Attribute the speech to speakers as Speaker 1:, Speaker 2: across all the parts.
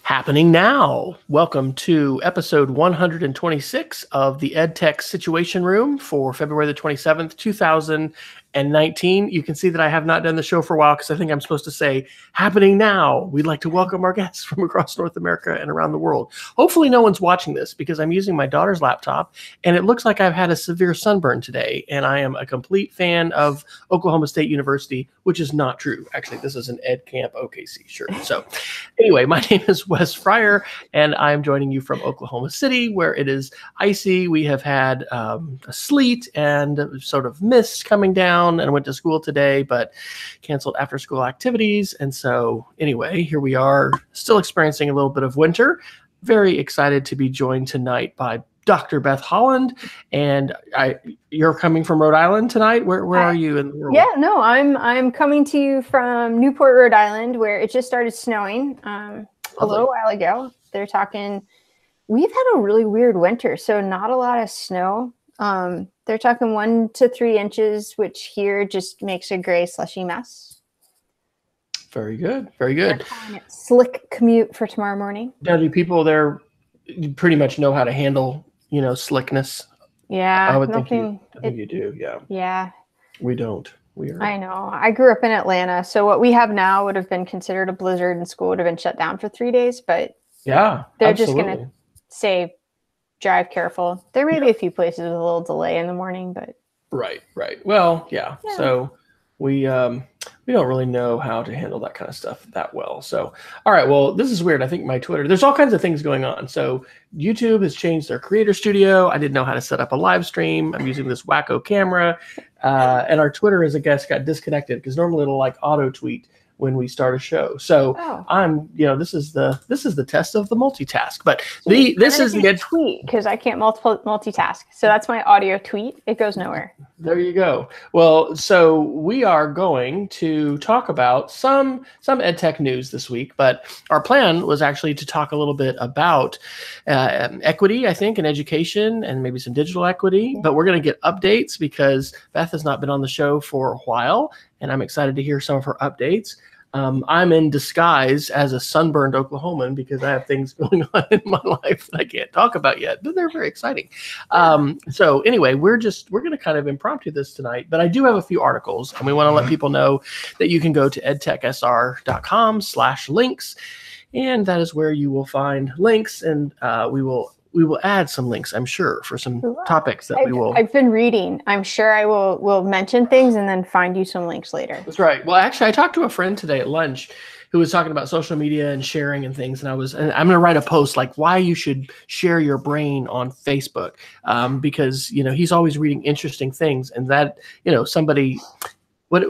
Speaker 1: Happening now. Welcome to episode 126 of the EdTech Situation Room for February the 27th, 2019. You can see that I have not done the show for a while because I think I'm supposed to say happening now. We'd like to welcome our guests from across North America and around the world. Hopefully no one's watching this because I'm using my daughter's laptop and it looks like I've had a severe sunburn today, and I am a complete fan of Oklahoma State University, which is not true. Actually, this is an Ed Camp OKC shirt. So anyway, my name is Wes Fryer, and I'm joining you from Oklahoma City, where it is icy. We have had a sleet and sort of mist coming down, and I went to school today, but canceled after-school activities. And so anyway, here we are, still experiencing a little bit of winter. Very excited to be joined tonight by Dr. Beth Holland, and you're coming from Rhode Island tonight. Where are you in the world?
Speaker 2: Yeah, no, I'm coming to you from Newport, Rhode Island, where it just started snowing a little while ago. They're talking, we've had a really weird winter, so not a lot of snow. They're talking 1 to 3 inches, which here just makes a gray slushy mess.
Speaker 1: Very good, very good.
Speaker 2: Slick commute for tomorrow morning.
Speaker 1: Now, do people there pretty much know how to handle, slickness?
Speaker 2: Yeah,
Speaker 1: I would think you do. Yeah.
Speaker 2: Yeah.
Speaker 1: We don't.
Speaker 2: I know. I grew up in Atlanta, so what we have now would have been considered a blizzard, and school would have been shut down for 3 days. But
Speaker 1: yeah,
Speaker 2: they're
Speaker 1: absolutely.
Speaker 2: just going to say, drive careful. There may be a few places with a little delay in the morning, but
Speaker 1: right. Well, yeah. So we don't really know how to handle that kind of stuff that well. So, all right. Well, this is weird. I think my Twitter, there's all kinds of things going on. So YouTube has changed their creator studio. I didn't know how to set up a live stream. I'm using this wacko camera. And our Twitter, as a guest, got disconnected because normally it'll auto tweet when we start a show. So this is the test of the multitask. But this is the
Speaker 2: tweet, because I can't multitask. So that's my audio tweet. It goes nowhere.
Speaker 1: There you go. Well, so we are going to talk about some EdTech news this week, but our plan was actually to talk a little bit about equity, I think, in education and maybe some digital equity. But we're going to get updates because Beth has not been on the show for a while, and I'm excited to hear some of her updates. I'm in disguise as a sunburned Oklahoman because I have things going on in my life that I can't talk about yet, but they're very exciting. So anyway, we're going to kind of impromptu this tonight, but I do have a few articles, and we want to let people know that you can go to edtechsr.com/links, and that is where you will find links, and we will add some links, I'm sure, for some topics that we will.
Speaker 2: I've been reading. I'm sure I will mention things and then find you some links later.
Speaker 1: That's right. Well, actually, I talked to a friend today at lunch who was talking about social media and sharing and things. And I'm going to write a post like why you should share your brain on Facebook, because, he's always reading interesting things, and that, somebody.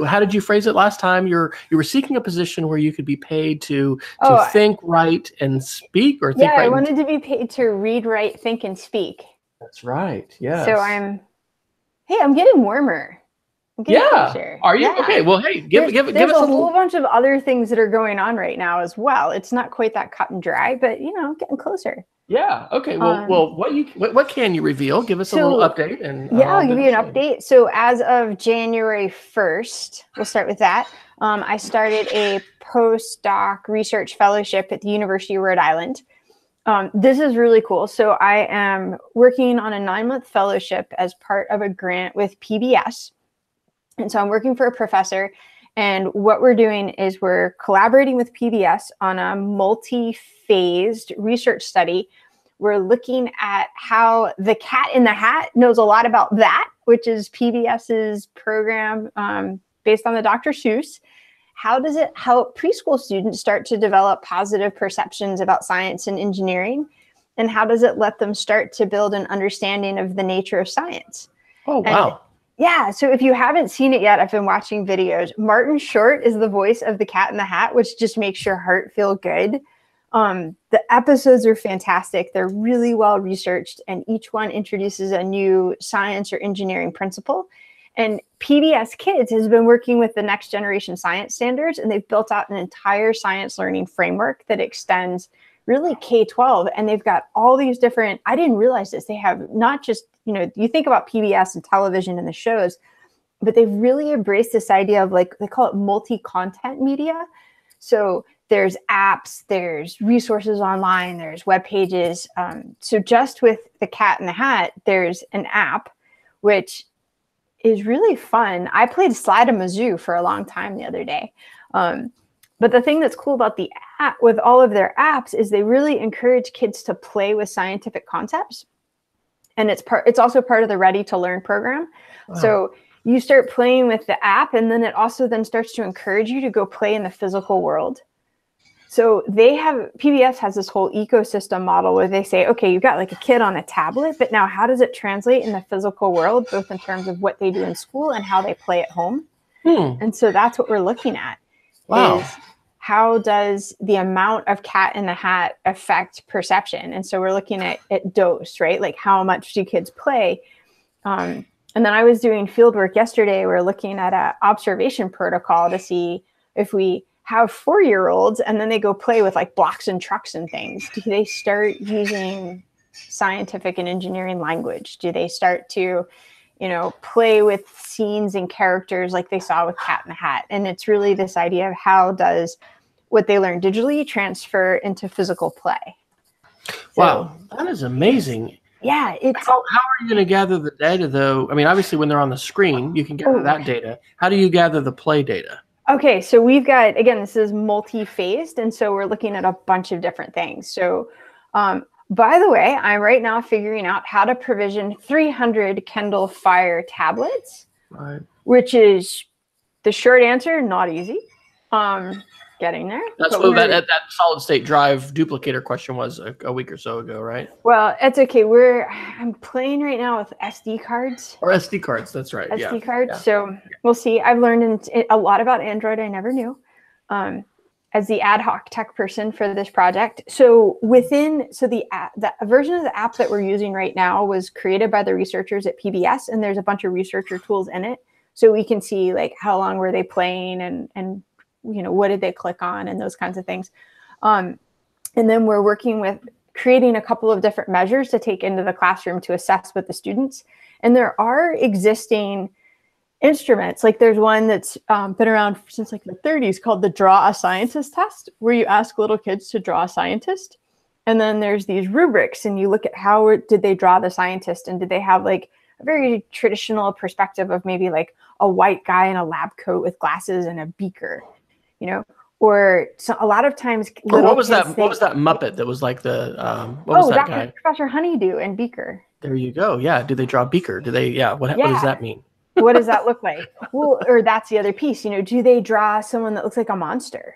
Speaker 1: How did you phrase it last time? You were seeking a position where you could be paid to think, write, and speak, or think,
Speaker 2: write.
Speaker 1: Yeah,
Speaker 2: I wanted to be paid to read, write, think, and speak.
Speaker 1: That's right. Yeah.
Speaker 2: So I'm getting warmer. Closer.
Speaker 1: Are you?
Speaker 2: Yeah.
Speaker 1: Okay. Well, hey, give us
Speaker 2: a whole bunch of other things that are going on right now as well. It's not quite that cut and dry, but getting closer.
Speaker 1: Yeah. Okay. Well, what can you reveal? Give us a little update, and
Speaker 2: I'll give you an update. So as of January 1st, we'll start with that. I started a postdoc research fellowship at the University of Rhode Island. This is really cool. So I am working on a 9-month fellowship as part of a grant with PBS, and so I'm working for a professor. And what we're doing is we're collaborating with PBS on a multi-phased research study. We're looking at how the Cat in the Hat knows a lot about that, which is PBS's program based on the Dr. Seuss. How does it help preschool students start to develop positive perceptions about science and engineering? And how does it let them start to build an understanding of the nature of science?
Speaker 1: Oh, wow.
Speaker 2: Yeah, so if you haven't seen it yet, I've been watching videos. Martin Short is the voice of the Cat in the Hat, which just makes your heart feel good. The episodes are fantastic. They're really well researched, and each one introduces a new science or engineering principle. And PBS Kids has been working with the next generation science standards, and they've built out an entire science learning framework that extends really K-12. And they've got all these different, I didn't realize this, they have not just, you think about PBS and television and the shows, but they've really embraced this idea of they call it multi-content media. So There's apps, there's resources online, there's web pages. So just with the Cat in the Hat, there's an app, which is really fun. I played Slide-a-Mazoo for a long time the other day. But the thing that's cool about the app, with all of their apps, is they really encourage kids to play with scientific concepts. And it's also part of the Ready to Learn program. Wow. So you start playing with the app, and then it also then starts to encourage you to go play in the physical world. So PBS has this whole ecosystem model where they say, okay, you've got like a kid on a tablet, but now how does it translate in the physical world, both in terms of what they do in school and how they play at home? And so that's what we're looking at.
Speaker 1: Wow.
Speaker 2: Is how does the amount of Cat in the Hat affect perception? And so we're looking at dose, right? Like how much do kids play? And then I was doing field work yesterday. We're looking at an observation protocol to see if we have 4-year-olds and then they go play with like blocks and trucks and things. Do they start using scientific and engineering language? Do they start to, play with scenes and characters like they saw with Cat in the Hat? And it's really this idea of how does what they learn digitally transfer into physical play.
Speaker 1: Wow, that is amazing.
Speaker 2: Yeah.
Speaker 1: How are you going to gather the data, though? I mean, obviously, when they're on the screen, you can gather that data. How do you gather the play data?
Speaker 2: Okay, so we've got, again, this is multi-phased, and so we're looking at a bunch of different things. So, by the way, I'm right now figuring out how to provision 300 Kindle Fire tablets, right, which is the short answer, not easy. Getting there.
Speaker 1: That's what that solid state drive duplicator question was a week or so ago, right?
Speaker 2: Well, it's okay. I'm playing right now with SD cards.
Speaker 1: Or SD cards, that's right.
Speaker 2: SD cards. Yeah. So we'll see. I've learned a lot about Android I never knew as the ad hoc tech person for this project. So the version of the app that we're using right now was created by the researchers at PBS, and there's a bunch of researcher tools in it. So we can see like how long were they playing and what did they click on and those kinds of things. And then we're working with creating a couple of different measures to take into the classroom to assess with the students. And there are existing instruments. Like there's one that's been around since like the 30s called the Draw a Scientist test, where you ask little kids to draw a scientist. And then there's these rubrics and you look at how did they draw the scientist, and did they have like a very traditional perspective of maybe like a white guy in a lab coat with glasses and a beaker. Or so a lot of times.
Speaker 1: What was that Muppet that was like the? What was that
Speaker 2: Dr.
Speaker 1: guy?
Speaker 2: Professor Honeydew and Beaker.
Speaker 1: There you go. Yeah. Do they draw Beaker? Do they? Yeah. What does that mean?
Speaker 2: What does that look like? Well, or that's the other piece. Do they draw someone that looks like a monster?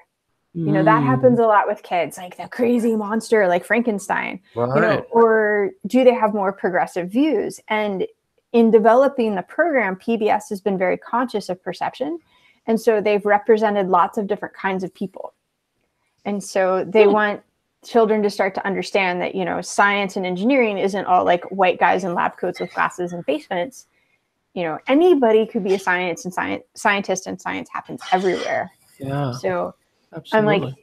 Speaker 2: That happens a lot with kids, like the crazy monster, like Frankenstein.
Speaker 1: Right.
Speaker 2: Or do they have more progressive views? And in developing the program, PBS has been very conscious of perception. And so they've represented lots of different kinds of people. And so they want children to start to understand that, science and engineering isn't all like white guys in lab coats with glasses and basements. Anybody could be a scientist, and science happens everywhere.
Speaker 1: Yeah.
Speaker 2: So
Speaker 1: absolutely.
Speaker 2: I'm like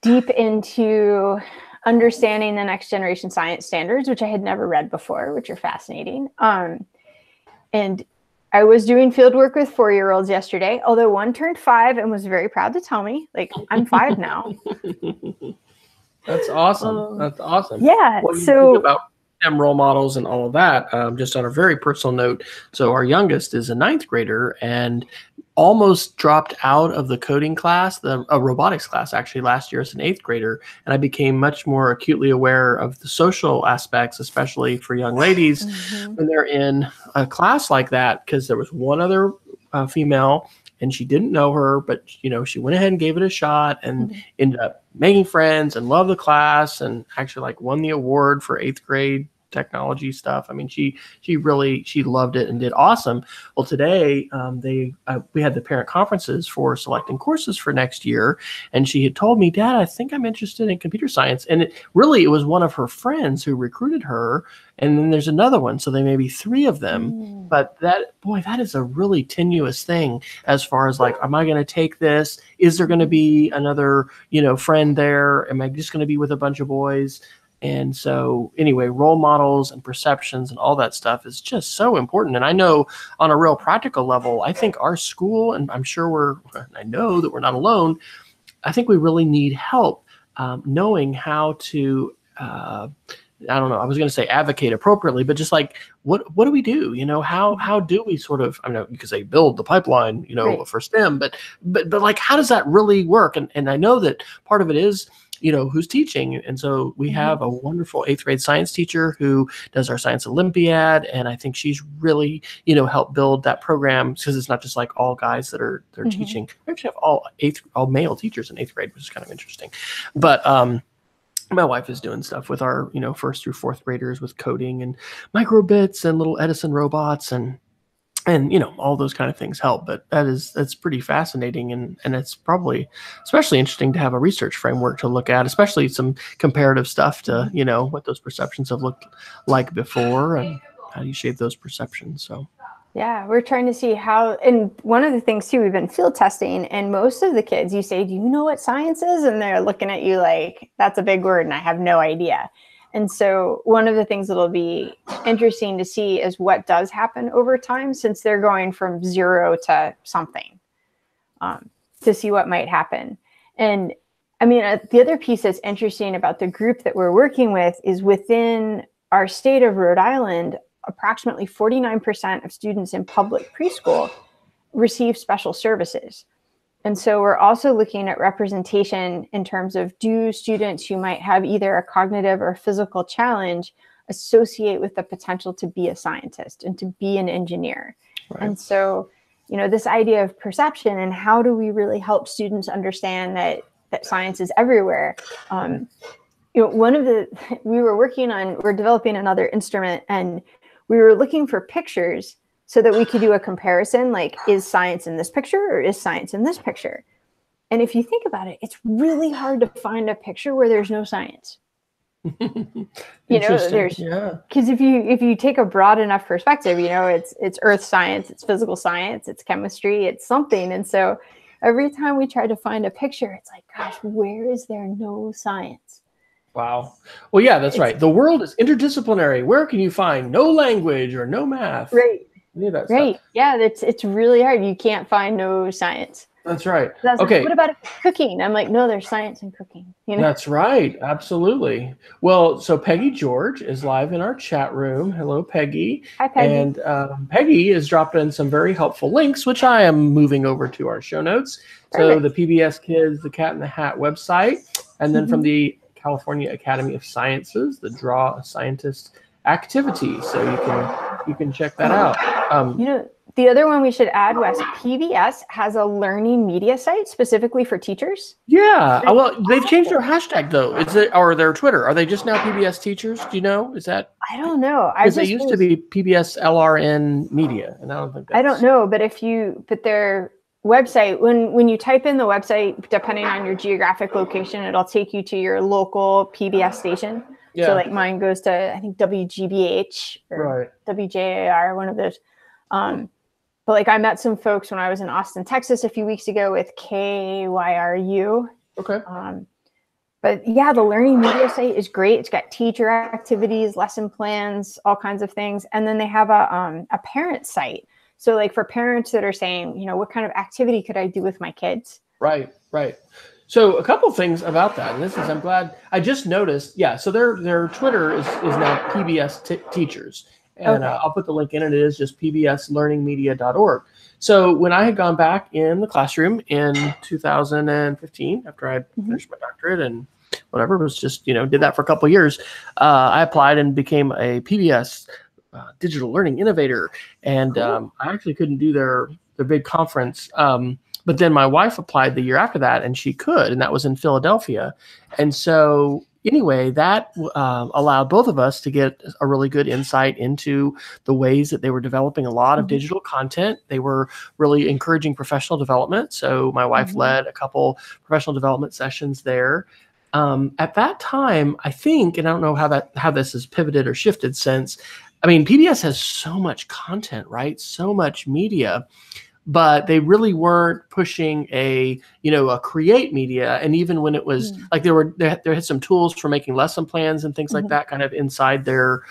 Speaker 2: deep into understanding the next generation science standards, which I had never read before, which are fascinating. And I was doing field work with 4-year-olds yesterday, although one turned 5 and was very proud to tell me, like, I'm 5 now.
Speaker 1: That's awesome. That's awesome.
Speaker 2: Yeah.
Speaker 1: Well, you think about them role models and all of that, just on a very personal note. So our youngest is a 9th grader and almost dropped out of the coding class, a robotics class actually last year as an 8th grader. And I became much more acutely aware of the social aspects, especially for young ladies when they're in a class like that, because there was one other female and she didn't know her, but she went ahead and gave it a shot and ended up making friends and loved the class and actually like won the award for 8th grade technology stuff. I mean, she loved it and did awesome. Well, today we had the parent conferences for selecting courses for next year, and she had told me, Dad, I think I'm interested in computer science. And it was one of her friends who recruited her, and then there's another one, so there may be 3 of them. But that is a really tenuous thing as far as like, am I going to take this? Is there going to be another friend there? Am I just going to be with a bunch of boys? And so anyway, role models and perceptions and all that stuff is just so important. And I know on a real practical level, I think our school, and I know that we're not alone, I think we really need help knowing how to. I don't know. I was going to say advocate appropriately, but just like what do we do? How do we sort of? I know you could say build the pipeline,
Speaker 2: Right.
Speaker 1: for STEM, but like how does that really work? And I know that part of it is who's teaching, and so we have a wonderful 8th grade science teacher who does our science Olympiad, and I think she's really helped build that program because it's not just like all guys that are teaching. We actually have all male teachers in 8th grade, which is kind of interesting, but my wife is doing stuff with our, 1st through 4th graders with coding and microbits and little Edison robots and all those kind of things help. But that's pretty fascinating. And it's probably especially interesting to have a research framework to look at, especially some comparative stuff to, what those perceptions have looked like before and how do you shape those perceptions. So.
Speaker 2: Yeah, we're trying to see how, and one of the things too, we've been field testing, and most of the kids, you say, do you know what science is? And they're looking at you like, that's a big word and I have no idea. And so one of the things that'll be interesting to see is what does happen over time, since they're going from 0 to something, to see what might happen. And I mean, the other piece that's interesting about the group that we're working with is within our state of Rhode Island, approximately 49% of students in public preschool receive special services. And so we're also looking at representation in terms of, do students who might have either a cognitive or physical challenge associate with the potential to be a scientist and to be an engineer? Right. And so, this idea of perception and how do we really help students understand that science is everywhere? We're developing another instrument, and we were looking for pictures so that we could do a comparison, like, is science in this picture or is science in this picture? And if you think about it, it's really hard to find a picture where there's no science. Because if you take a broad enough perspective, it's earth science, it's physical science, it's chemistry, it's something. And so every time we try to find a picture, it's like, gosh, where is there no science?
Speaker 1: Wow. Well, yeah, that's right. The world is interdisciplinary. Where can you find no language or no math?
Speaker 2: Right.
Speaker 1: Right.
Speaker 2: Yeah, it's really hard. You can't find no science.
Speaker 1: That's right.
Speaker 2: Okay. What about cooking? I'm like, no, there's science in cooking.
Speaker 1: That's right. Absolutely. Well, so Peggy George is live in our chat room. Hello, Peggy.
Speaker 2: Hi, Peggy.
Speaker 1: And Peggy has dropped in some very helpful links, which I am moving over to our show notes. Perfect. So the PBS Kids, the Cat in the Hat website, and then from the California Academy of Sciences, the Draw a Scientist activity. So you can check that out.
Speaker 2: The other one we should add, Wes, PBS has a learning media site specifically for teachers.
Speaker 1: Yeah. Well, they've changed their hashtag though. Is it, or their Twitter? Are they just now PBS Teachers? Do you know? Is that?
Speaker 2: I don't know.
Speaker 1: Because they used to be PBS LRN Media, and I don't think that's...
Speaker 2: I don't know, but their website, when you type in the website, depending on your geographic location, it'll take you to your local PBS station. Yeah. So like mine goes to, I think, WGBH or WJAR, one of those. But like I met some folks when I was in Austin, Texas a few weeks ago with KYRU.
Speaker 1: Okay.
Speaker 2: But yeah, the learning media site is great. It's got teacher activities, lesson plans, all kinds of things. And then they have a parent site. So like for parents that are saying, what kind of activity could I do with my kids?
Speaker 1: Right. So a couple things about that. And I'm glad I just noticed. Yeah. So their Twitter is now PBS Teachers. And I'll put the link in, and it is just pbslearningmedia.org. So when I had gone back in the classroom in 2015, after I had finished my doctorate and whatever, was just, did that for a couple of years, I applied and became a PBS digital learning innovator. And I actually couldn't do their big conference. But then my wife applied the year after that, and she could, and that was in Philadelphia. And so anyway, that allowed both of us to get a really good insight into the ways that they were developing a lot of digital content. They were really encouraging professional development. So my wife led a couple professional development sessions there. At that time, I think, and I don't know how this has pivoted or shifted since. I mean, PBS has so much content, right? So much media. But they really weren't pushing a create media. And even when it was like they had some tools for making lesson plans and things like that kind of inside their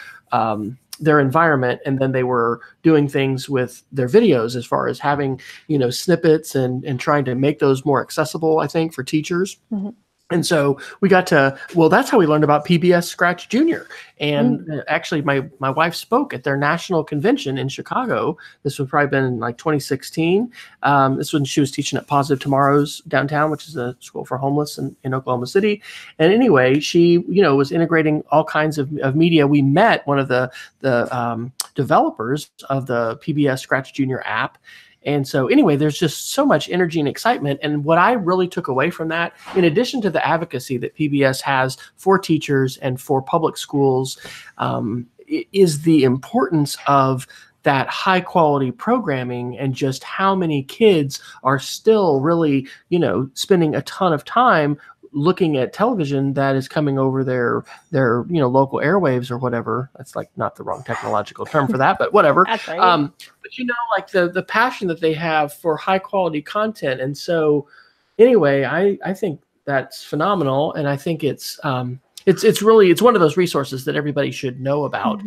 Speaker 1: their environment, and then they were doing things with their videos as far as having, snippets and trying to make those more accessible, I think, for teachers.
Speaker 2: Mm-hmm.
Speaker 1: And so we got to, that's how we learned about PBS Scratch Junior. And actually my wife spoke at their national convention in Chicago. This would probably been like 2016. This when she was teaching at Positive Tomorrows downtown, which is a school for homeless in Oklahoma City. And anyway, she, was integrating all kinds of media. We met one of the developers of the PBS Scratch Junior app. And so anyway, there's just so much energy and excitement. And what I really took away from that, in addition to the advocacy that PBS has for teachers and for public schools, is the importance of that high quality programming and just how many kids are still really, spending a ton of time looking at television that is coming over their local airwaves or whatever. That's like not the wrong technological term for that, but whatever.
Speaker 2: That's right.
Speaker 1: But like the passion that they have for high quality content. And so anyway, I think that's phenomenal. And I think it's one of those resources that everybody should know about,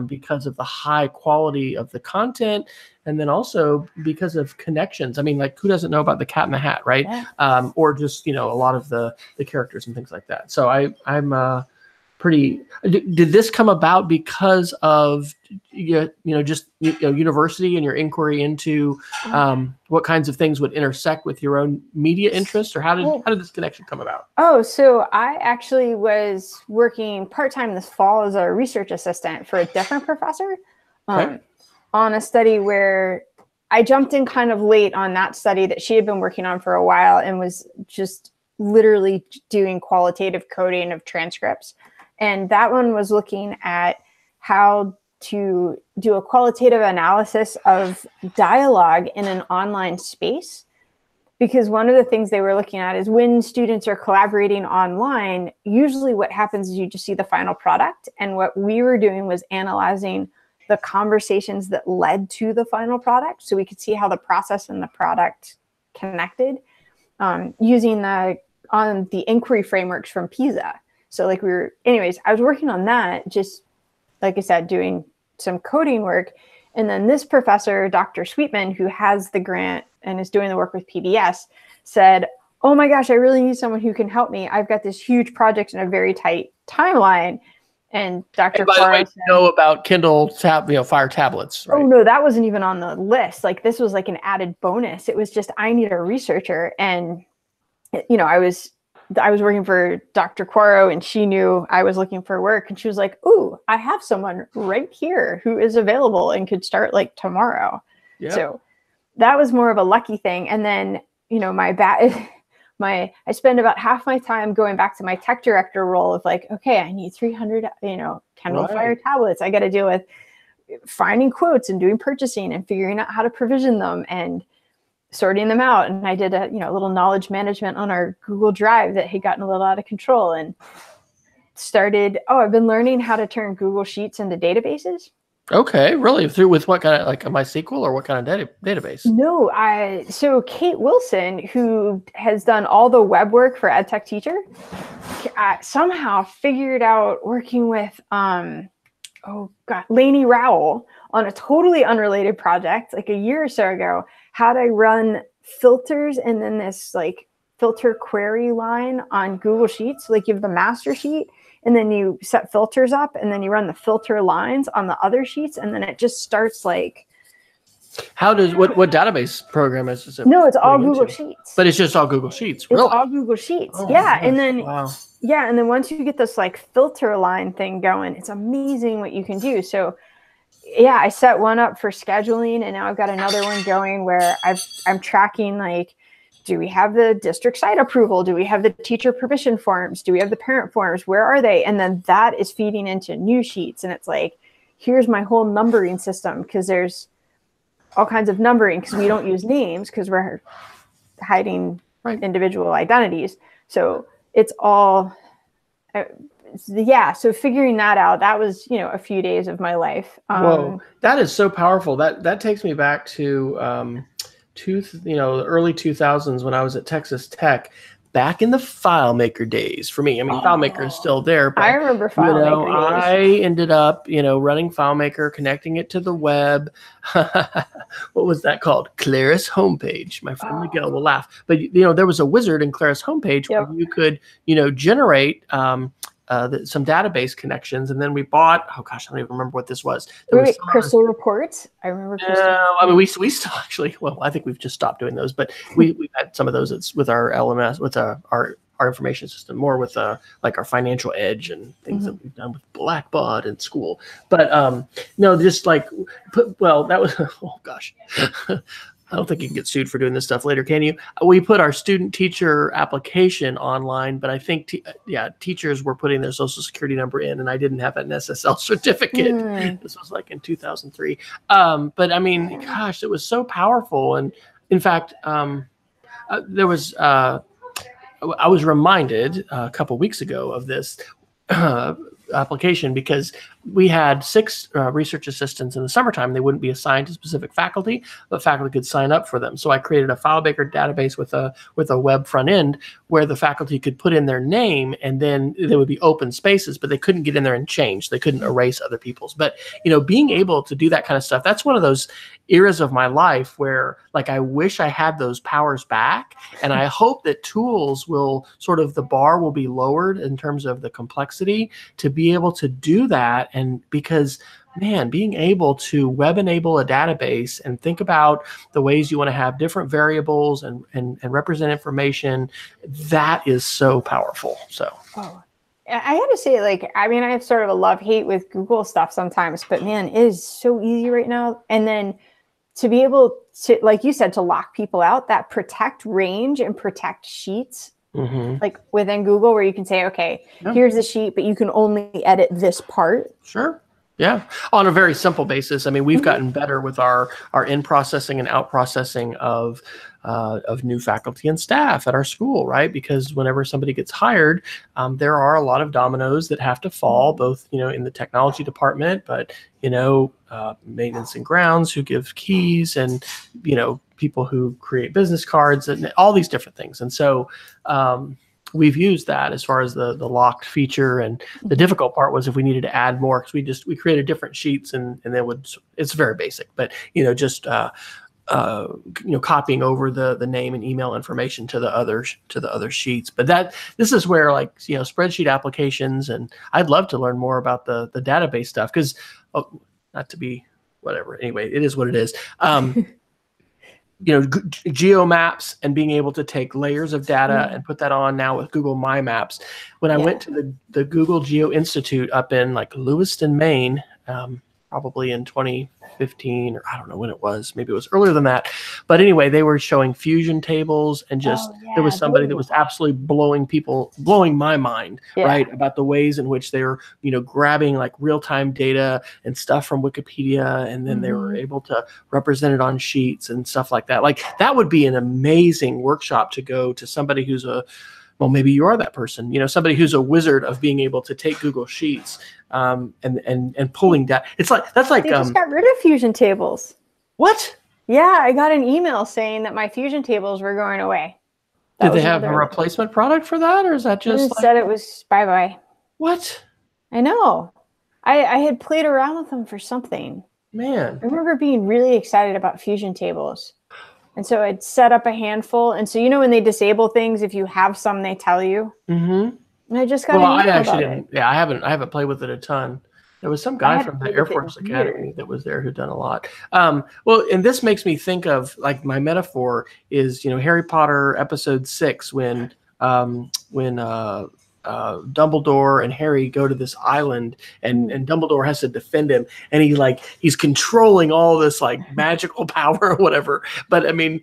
Speaker 1: because of the high quality of the content. And then also because of connections. I mean, like, who doesn't know about the Cat in the Hat, right? Yeah. Or just, a lot of the characters and things like that. So I'm pretty, did this come about because of, just, university and your inquiry into what kinds of things would intersect with your own media interests? Or how did this connection come about?
Speaker 2: Oh, so I actually was working part-time this fall as a research assistant for a different professor.
Speaker 1: Okay.
Speaker 2: On a study where I jumped in kind of late on that study that she had been working on for a while and was just literally doing qualitative coding of transcripts. And that one was looking at how to do a qualitative analysis of dialogue in an online space. Because one of the things they were looking at is when students are collaborating online, usually what happens is you just see the final product. And what we were doing was analyzing the conversations that led to the final product, so we could see how the process and the product connected, using the inquiry frameworks from PISA. So anyways, I was working on that, just like I said, doing some coding work. And then this professor, Dr. Sweetman, who has the grant and is doing the work with PBS, said, oh my gosh, I really need someone who can help me. I've got this huge project in a very tight timeline. And Dr.
Speaker 1: By the way, know about Kindle Fire tablets, right?
Speaker 2: Oh no, that wasn't even on the list. Like, this was like an added bonus. It was just, I need a researcher. And, I was working for Dr. Quaro, and she knew I was looking for work. And she was like, ooh, I have someone right here who is available and could start like tomorrow. Yeah. So that was more of a lucky thing. And then, I spend about half my time going back to my tech director role of like, okay, I need 300, Kindle Fire tablets. I got to deal with finding quotes and doing purchasing and figuring out how to provision them and sorting them out. And I did a little knowledge management on our Google Drive that had gotten a little out of control, and I've been learning how to turn Google Sheets into databases.
Speaker 1: Okay, really? With what kind of, like a MySQL, or what kind of database?
Speaker 2: No, so Kate Wilson, who has done all the web work for EdTech Teacher, somehow figured out working with Lainey Rowell on a totally unrelated project like a year or so ago, how to run filters and then this like filter query line on Google Sheets. Like, you have the master sheet, and then you set filters up, and then you run the filter lines on the other sheets, and then it just starts like.
Speaker 1: How does what database program is it?
Speaker 2: No, it's all Google Sheets.
Speaker 1: But it's just all Google Sheets. Really?
Speaker 2: It's all Google Sheets.
Speaker 1: Oh,
Speaker 2: yeah, and then
Speaker 1: wow.
Speaker 2: Yeah, and then once you get this like filter line thing going, it's amazing what you can do. So yeah, I set one up for scheduling, and now I've got another one going where I'm tracking, like, do we have the district site approval? Do we have the teacher permission forms? Do we have the parent forms? Where are they? And then that is feeding into new sheets. And it's like, here's my whole numbering system, because there's all kinds of numbering, because we don't use names because we're hiding individual identities. So it's all, so figuring that out, that was, a few days of my life.
Speaker 1: Whoa, that is so powerful. That takes me back to, the early 2000s when I was at Texas Tech. back in the FileMaker days for me. I mean, FileMaker is still there, but
Speaker 2: I remember FileMaker days.
Speaker 1: I ended up, running FileMaker, connecting it to the web. What was that called? Claris homepage. My friend Miguel will laugh, but there was a wizard in Claris homepage where you could, generate some database connections, and then we bought. Oh gosh, I don't even remember what this was.
Speaker 2: Wait, Crystal Reports. I remember.
Speaker 1: I mean, we still actually. Well, I think we've just stopped doing those, but we've had some of those. It's with our LMS, with our information system, more with like our financial edge and things that we've done with Blackbaud in school. But no, just like that was. Oh gosh. I don't think you can get sued for doing this stuff later, can you? We put our student-teacher application online, but I think, teachers were putting their social security number in, and I didn't have an SSL certificate. This was like in 2003. But I mean, gosh, it was so powerful. And in fact, there was, I was reminded a couple weeks ago of this application because we had 6 research assistants in the summertime. They wouldn't be assigned to specific faculty, but faculty could sign up for them. So I created a FileMaker database with a web front end where the faculty could put in their name, and then there would be open spaces, but they couldn't get in there and change. They couldn't erase other people's. But being able to do that kind of stuff, that's one of those eras of my life where like I wish I had those powers back, and I hope that tools will the bar will be lowered in terms of the complexity to be able to do that. And because, man, being able to web enable a database and think about the ways you want to have different variables and represent information, that is so powerful. So. Oh.
Speaker 2: I have to say, like, I mean, I have sort of a love-hate with Google stuff sometimes, but man, it is so easy right now. And then to be able to, like you said, to lock people out, that protect range and protect sheets, like within Google, where you can say, okay, here's the sheet, but you can only edit this part.
Speaker 1: Sure. Yeah. On a very simple basis. I mean, we've gotten better with our in processing and out processing of new faculty and staff at our school, right? Because whenever somebody gets hired, there are a lot of dominoes that have to fall, both, in the technology department, but, maintenance and grounds who give keys, and, people who create business cards, and all these different things. And so, we've used that as far as the locked feature. And the difficult part was if we needed to add more, because we created different sheets, and then it's very basic, but just copying over the name and email information to the other sheets. But this is where, like, spreadsheet applications, and I'd love to learn more about the database stuff, because not to be whatever, anyway, it is what it is. Geomaps and being able to take layers of data and put that on now with Google My Maps. When I went to the Google Geo Institute up in like Lewiston, Maine, probably in 2015, or I don't know when it was, maybe it was earlier than that. But anyway, they were showing fusion tables, and just there was somebody that was absolutely blowing my mind, right, about the ways in which they were, grabbing like real-time data and stuff from Wikipedia, and then they were able to represent it on sheets and stuff like that. Like, that would be an amazing workshop to go to somebody who's well, maybe you are that person, somebody who's a wizard of being able to take Google Sheets and pulling data. It's like, that's like,
Speaker 2: they just got rid of fusion tables.
Speaker 1: What?
Speaker 2: Yeah, I got an email saying that my fusion tables were going away.
Speaker 1: Did they have a replacement product for that, or is that just
Speaker 2: said it was bye-bye?
Speaker 1: What?
Speaker 2: I know. I had played around with them for something.
Speaker 1: Man.
Speaker 2: I remember being really excited about fusion tables. And so I'd set up a handful. And so, when they disable things, if you have some, they tell you. And I just got
Speaker 1: I actually didn't. Yeah, I haven't played with it a ton. There was some guy from the Air Force Academy that was there who'd done a lot. Well, and this makes me think of, like, my metaphor is, Harry Potter episode 6, when Dumbledore and Harry go to this island, and Dumbledore has to defend him, and he's controlling all this like magical power or whatever. But I mean,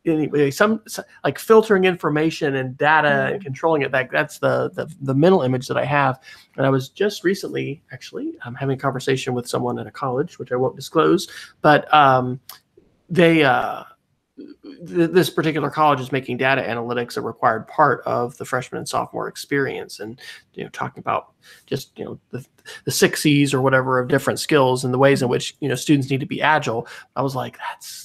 Speaker 1: anyway, some like filtering information and data and controlling it. That's the mental image that I have. And I was just recently, actually, I'm having a conversation with someone at a college, which I won't disclose, but this particular college is making data analytics a required part of the freshman and sophomore experience, and talking about just the 6 C's or whatever of different skills and the ways in which students need to be agile. I was like,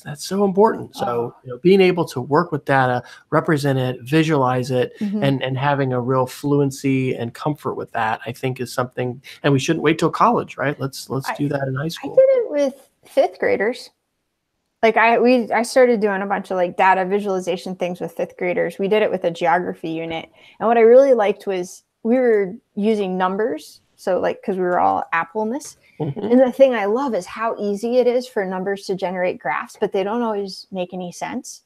Speaker 1: that's so important. So being able to work with data, represent it, visualize it, and having a real fluency and comfort with that, I think is something. And we shouldn't wait till college, right? Let's do that in high school.
Speaker 2: I did it with 5th graders. Like I started doing a bunch of like data visualization things with 5th graders. We did it with a geography unit. And what I really liked was we were using numbers. So like, because we were all Apple-ness. And the thing I love is how easy it is for numbers to generate graphs, but they don't always make any sense.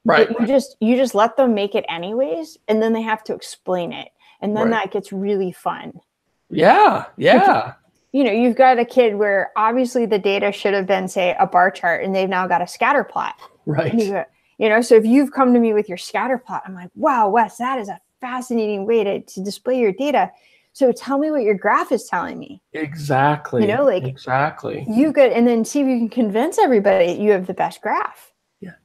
Speaker 1: Right.
Speaker 2: But you just let them make it anyways, and then they have to explain it. And then that gets really fun.
Speaker 1: Yeah. Yeah.
Speaker 2: You've got a kid where obviously the data should have been, say, a bar chart, and they've now got a scatter plot.
Speaker 1: Right.
Speaker 2: So if you've come to me with your scatter plot, I'm like, wow, Wes, that is a fascinating way to display your data. So tell me what your graph is telling me.
Speaker 1: Exactly. Exactly.
Speaker 2: And then see if you can convince everybody you have the best graph.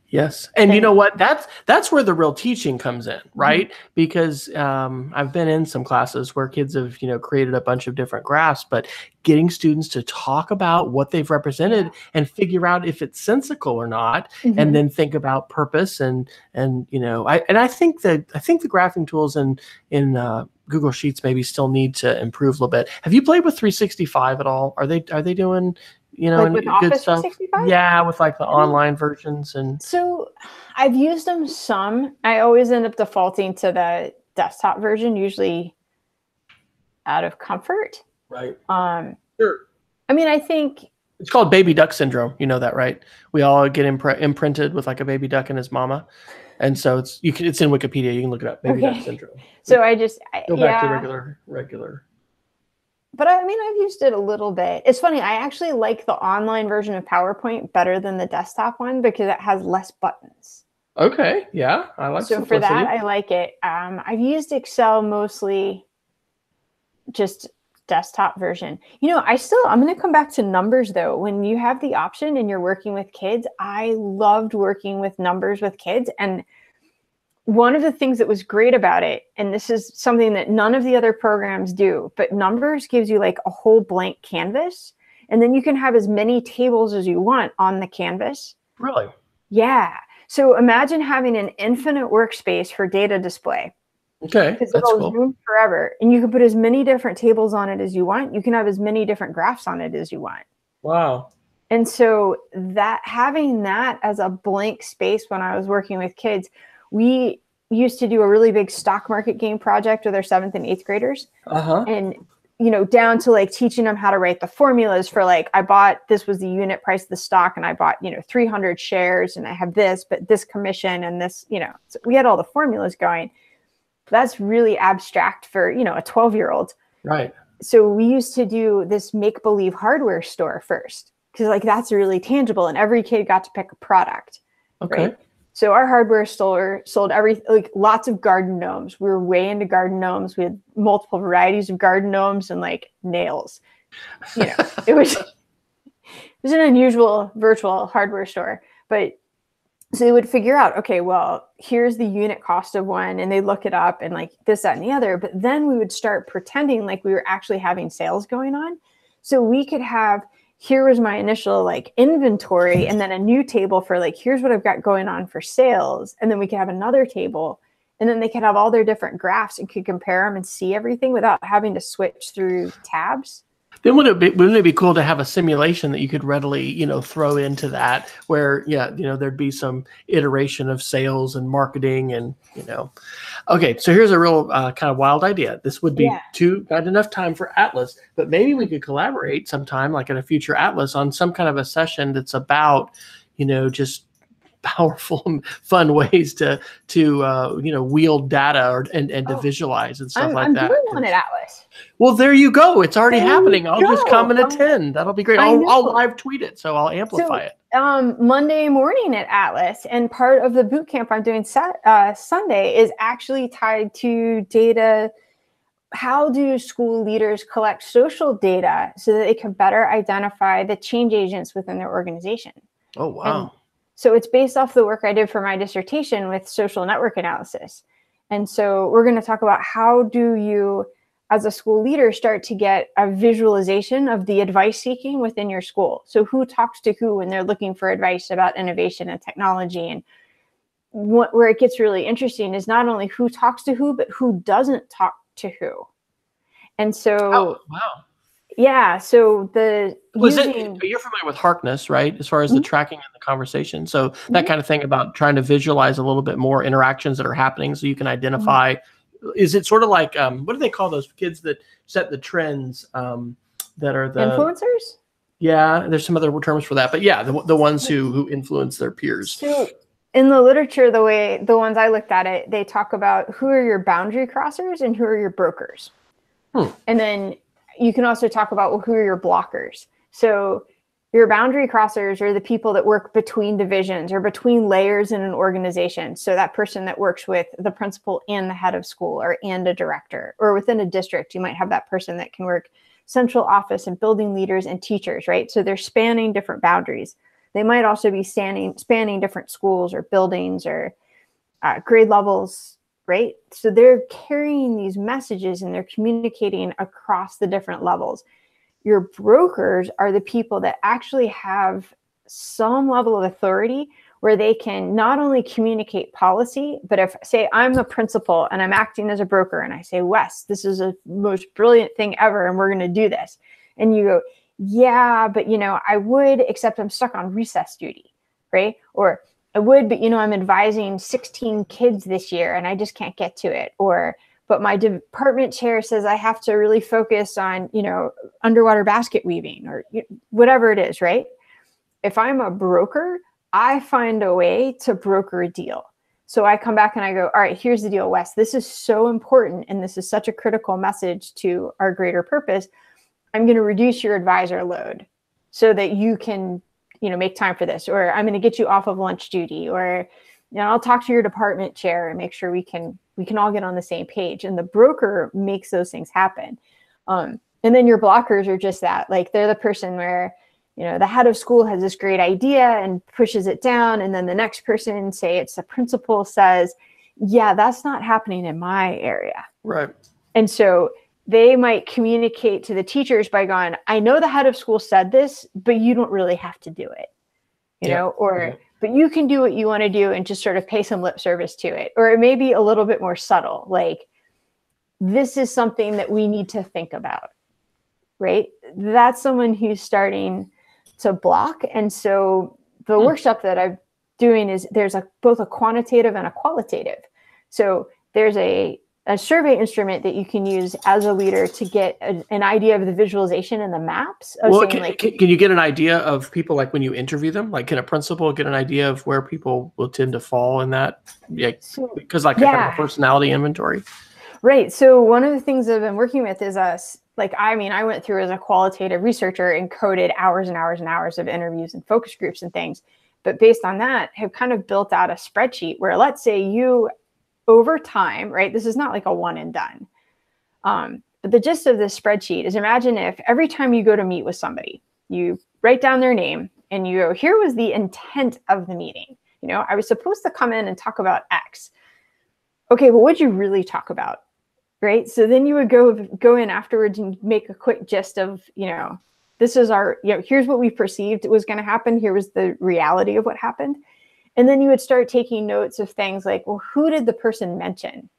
Speaker 1: Yes. And you know what? That's where the real teaching comes in, right? Because I've been in some classes where kids have, created a bunch of different graphs, but getting students to talk about what they've represented and figure out if it's sensical or not, and then think about purpose I think the graphing tools in Google Sheets maybe still need to improve a little bit. Have you played with 365 at all? Are they doing
Speaker 2: like with
Speaker 1: good
Speaker 2: Office
Speaker 1: stuff?
Speaker 2: 365?
Speaker 1: Yeah, with like the online versions. And
Speaker 2: so I've used them some. I always end up defaulting to the desktop version, usually out of comfort.
Speaker 1: Right.
Speaker 2: Sure. I mean, I think
Speaker 1: it's called baby duck syndrome. You know that, right? We all get imprinted with like a baby duck and his mama. And so it's in Wikipedia. You can look it up. Baby duck syndrome.
Speaker 2: So
Speaker 1: go back to regular.
Speaker 2: But I mean, I've used it a little bit. It's funny. I actually like the online version of PowerPoint better than the desktop one because it has less buttons.
Speaker 1: Okay. Yeah. I like
Speaker 2: so for that, I like it. I've used Excel mostly just desktop version. I'm going to come back to numbers though. When you have the option and you're working with kids, I loved working with numbers with kids. And one of the things that was great about it, and this is something that none of the other programs do, but numbers gives you like a whole blank canvas, and then you can have as many tables as you want on the canvas.
Speaker 1: Really?
Speaker 2: Yeah. So imagine having an infinite workspace for data display.
Speaker 1: Okay,
Speaker 2: that's cool. Zoom forever, and you can put as many different tables on it as you want. You can have as many different graphs on it as you want.
Speaker 1: Wow.
Speaker 2: And so having that as a blank space when I was working with kids, we used to do a really big stock market game project with our 7th and 8th graders. And, down to like teaching them how to write the formulas for like, this was the unit price of the stock, and I bought, 300 shares, and I have this, but this commission and this, so we had all the formulas going. That's really abstract for, a 12-year-old.
Speaker 1: Right.
Speaker 2: So we used to do this make-believe hardware store first, because like that's really tangible, and every kid got to pick a product.
Speaker 1: Okay.
Speaker 2: Right? So our hardware store sold lots of garden gnomes. We were way into garden gnomes. We had multiple varieties of garden gnomes and like nails. It was an unusual virtual hardware store. But so they would figure out, okay, well, here's the unit cost of one, and they look it up and like this, that, and the other. But then we would start pretending like we were actually having sales going on. So we could have, here was my initial like inventory, and then a new table for like, here's what I've got going on for sales. And then we could have another table, and then they could have all their different graphs and could compare them and see everything without having to switch through tabs.
Speaker 1: Then wouldn't it be cool to have a simulation that you could readily, throw into that where, there'd be some iteration of sales and marketing and, Okay, so here's a real kind of wild idea. This would be not enough time for Atlas, but maybe we could collaborate sometime, like in a future Atlas, on some kind of a session that's about, just powerful and fun ways to wield data and to visualize and stuff like that.
Speaker 2: I'm doing one at Atlas.
Speaker 1: Well, there you go. It's already happening. I'll just come and attend. That'll be great. I'll live tweet it, so I'll amplify it.
Speaker 2: Monday morning at Atlas, and part of the boot camp I'm doing Sunday is actually tied to data. How do school leaders collect social data so that they can better identify the change agents within their organization?
Speaker 1: Oh, wow.
Speaker 2: So it's based off the work I did for my dissertation with social network analysis. And so we're going to talk about how do you, as a school leader, start to get a visualization of the advice seeking within your school. So who talks to who when they're looking for advice about innovation and technology. And where it gets really interesting is not only who talks to who, but who doesn't talk to who. And so,
Speaker 1: wow.
Speaker 2: Yeah, so the
Speaker 1: you're familiar with Harkness, right? As far as the tracking and the conversation. So that kind of thing about trying to visualize a little bit more interactions that are happening so you can identify. Is it sort of like, what do they call those kids that set the trends that are the
Speaker 2: influencers?
Speaker 1: Yeah, there's some other terms for that. But yeah, the ones who influence their peers.
Speaker 2: So in the literature, the ones I looked at it, they talk about who are your boundary crossers and who are your brokers. And then you can also talk about, well, who are your blockers? So your boundary crossers are the people that work between divisions or between layers in an organization. So that person that works with the principal and the head of school and a director, or within a district, you might have that person that can work central office and building leaders and teachers, right? So they're spanning different boundaries. They might also be spanning different schools or buildings or grade levels, right? So they're carrying these messages and they're communicating across the different levels. Your brokers are the people that actually have some level of authority where they can not only communicate policy, but if, say, I'm the principal and I'm acting as a broker and I say, Wes, this is the most brilliant thing ever and we're going to do this. And you go, yeah, but, I would, except I'm stuck on recess duty, right? Or I would, but, I'm advising 16 kids this year and I just can't get to it. Or, but my department chair says I have to really focus on, underwater basket weaving or whatever it is, right? If I'm a broker, I find a way to broker a deal. So I come back and I go, all right, here's the deal, Wes. This is so important. And this is such a critical message to our greater purpose. I'm going to reduce your advisor load so that you can, make time for this, or I'm going to get you off of lunch duty, or, I'll talk to your department chair and make sure we can all get on the same page. And the broker makes those things happen. And then your blockers are just that, like they're the person where, the head of school has this great idea and pushes it down. And then the next person, say it's the principal, says, yeah, that's not happening in my area.
Speaker 1: Right.
Speaker 2: And so they might communicate to the teachers by going, I know the head of school said this, but you don't really have to do it, but you can do what you want to do and just sort of pay some lip service to it. Or it may be a little bit more subtle, like this is something that we need to think about, right? That's someone who's starting to block. And so the workshop that I'm doing is there's both a quantitative and a qualitative. So there's a survey instrument that you can use as a leader to get an idea of the visualization and the maps.
Speaker 1: Can you get an idea of people, like when you interview them? Like, can a principal get an idea of where people will tend to fall in that? Yeah, because a kind of a personality inventory.
Speaker 2: Right. So one of the things I've been working with is I went through as a qualitative researcher and coded hours and hours and hours of interviews and focus groups and things. But based on that, have kind of built out a spreadsheet where, let's say you, over time, right? This is not like a one and done. But the gist of this spreadsheet is, imagine if every time you go to meet with somebody, you write down their name and you go, here was the intent of the meeting. I was supposed to come in and talk about X. Okay, but what'd you really talk about? Right? So then you would go in afterwards and make a quick gist of, this is our, here's what we perceived was going to happen. Here was the reality of what happened. And then you would start taking notes of things like, well, who did the person mention?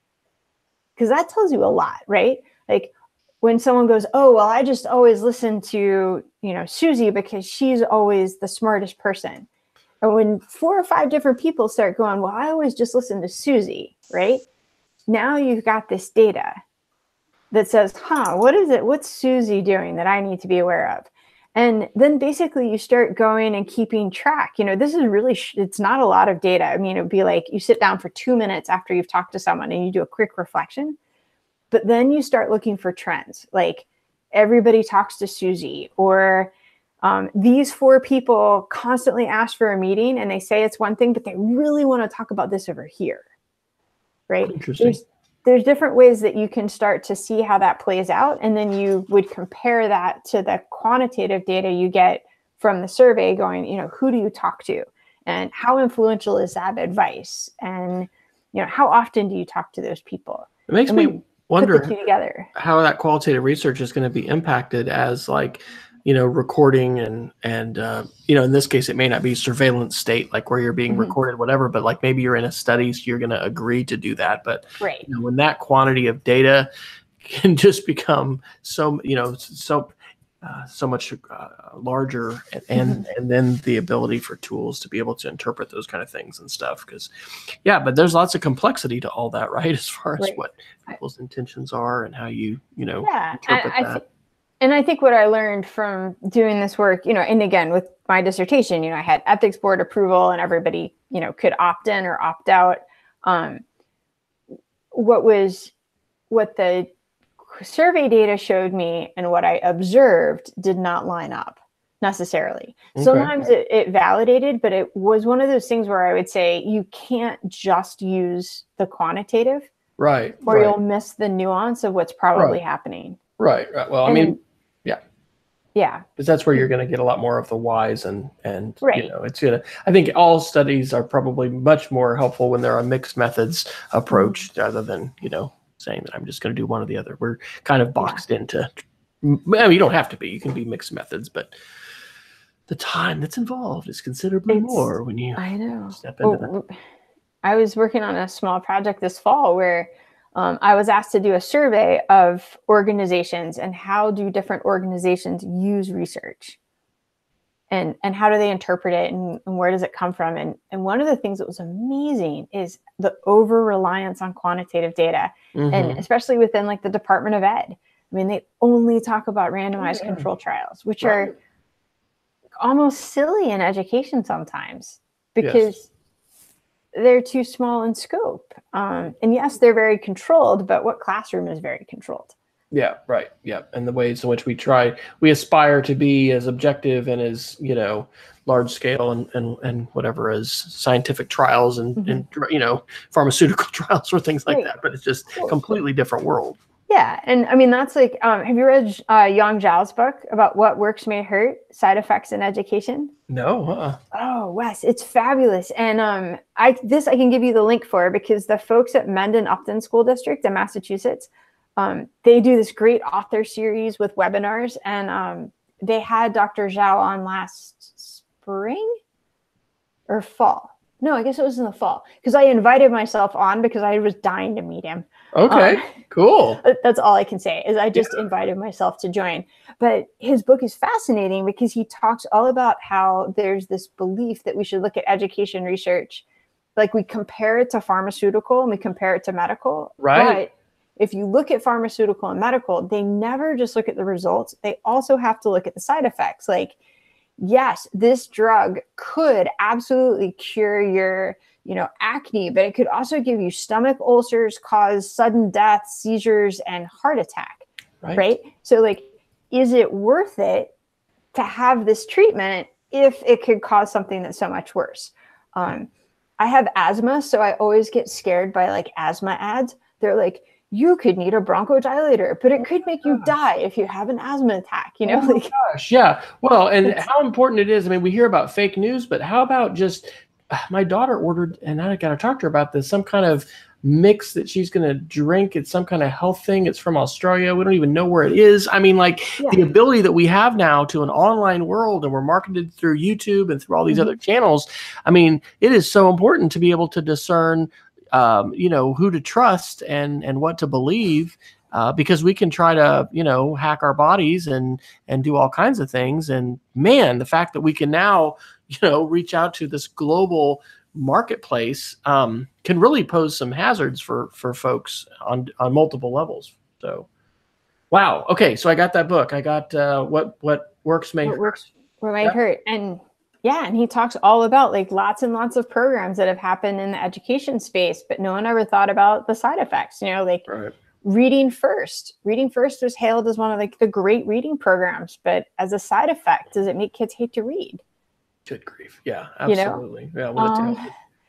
Speaker 2: Because that tells you a lot, right? Like when someone goes, oh, well, I just always listen to, Susie because she's always the smartest person. And when 4 or 5 different people start going, well, I always just listen to Susie, right? Now you've got this data that says, what is it? What's Susie doing that I need to be aware of? And then basically you start going and keeping track. This is really, it's not a lot of data. I mean, it would be like you sit down for 2 minutes after you've talked to someone and you do a quick reflection, but then you start looking for trends. Like everybody talks to Susie, or these 4 people constantly ask for a meeting and they say it's one thing, but they really want to talk about this over here, right?
Speaker 1: Interesting.
Speaker 2: There's different ways that you can start to see how that plays out. And then you would compare that to the quantitative data you get from the survey going, who do you talk to? And how influential is that advice? And, how often do you talk to those people?
Speaker 1: It makes me wonder
Speaker 2: put the two together.
Speaker 1: How that qualitative research is going to be impacted as recording and in this case, it may not be surveillance state, like where you're being recorded, whatever, but like maybe you're in a study, so you're going to agree to do that. But when that quantity of data can just become so much larger, and then the ability for tools to be able to interpret those kind of things and stuff. But there's lots of complexity to all that, right? As far as what people's intentions are and how you interpret that.
Speaker 2: And I think what I learned from doing this work, and again, with my dissertation, I had ethics board approval and everybody, could opt in or opt out. What the survey data showed me and what I observed did not line up necessarily. Okay. Sometimes it validated, but it was one of those things where I would say you can't just use the quantitative,
Speaker 1: right?
Speaker 2: Or you'll miss the nuance of what's probably happening.
Speaker 1: Right. Well, yeah, because that's where you're going to get a lot more of the whys and it's gonna. I think all studies are probably much more helpful when they're a mixed methods approach rather than saying that I'm just going to do one or the other. We're kind of boxed into. Well, you don't have to be. You can be mixed methods, but the time that's involved is considerably more when you step into that.
Speaker 2: I was working on a small project this fall where I was asked to do a survey of organizations and how do different organizations use research and how do they interpret it and where does it come from? And one of the things that was amazing is the over-reliance on quantitative data, and especially within like the Department of Ed. I mean, they only talk about randomized control trials, which are almost silly in education sometimes because they're too small in scope. And yes, they're very controlled, but what classroom is very controlled?
Speaker 1: Yeah, right. Yeah. And the ways in which we aspire to be as objective and as, large scale and whatever as scientific trials and pharmaceutical trials or things like that. But it's just a completely different world.
Speaker 2: Yeah. And I mean, that's like, have you read Yang Zhao's book about what works may hurt, side effects in education?
Speaker 1: No.
Speaker 2: Oh, Wes, it's fabulous. And I can give you the link for because the folks at Mendon Upton School District in Massachusetts, they do this great author series with webinars. And they had Dr. Zhao on last spring or fall. No, I guess it was in the fall because I invited myself on because I was dying to meet him.
Speaker 1: Okay, cool.
Speaker 2: That's all I can say is I just invited myself to join. But his book is fascinating because he talks all about how there's this belief that we should look at education research. Like we compare it to pharmaceutical and we compare it to medical.
Speaker 1: Right.
Speaker 2: But if you look at pharmaceutical and medical, they never just look at the results. They also have to look at the side effects. Like, yes, this drug could absolutely cure your acne, but it could also give you stomach ulcers, cause sudden death, seizures, and heart attack, right? So like, is it worth it to have this treatment if it could cause something that's so much worse? I have asthma, so I always get scared by like asthma ads. They're like, you could need a bronchodilator, but it could make you die if you have an asthma attack,
Speaker 1: Oh my gosh, yeah. Well, and how important it is. I mean, we hear about fake news, but how about just my daughter ordered, and I got to talk to her about this, some kind of mix that she's going to drink. It's some kind of health thing. It's from Australia. We don't even know where it is. I mean, like the ability that we have now to an online world, and we're marketed through YouTube and through all these other channels. I mean, it is so important to be able to discern, who to trust and what to believe, because we can try to, hack our bodies and do all kinds of things. And man, the fact that we can now, reach out to this global marketplace can really pose some hazards for folks on multiple levels. So, wow. Okay. So I got that book. I got what works may
Speaker 2: hurt. And and he talks all about like lots and lots of programs that have happened in the education space, but no one ever thought about the side effects, Reading First. Reading First was hailed as one of like the great reading programs, but as a side effect, does it make kids hate to read?
Speaker 1: Good grief. Yeah, absolutely. Yeah. What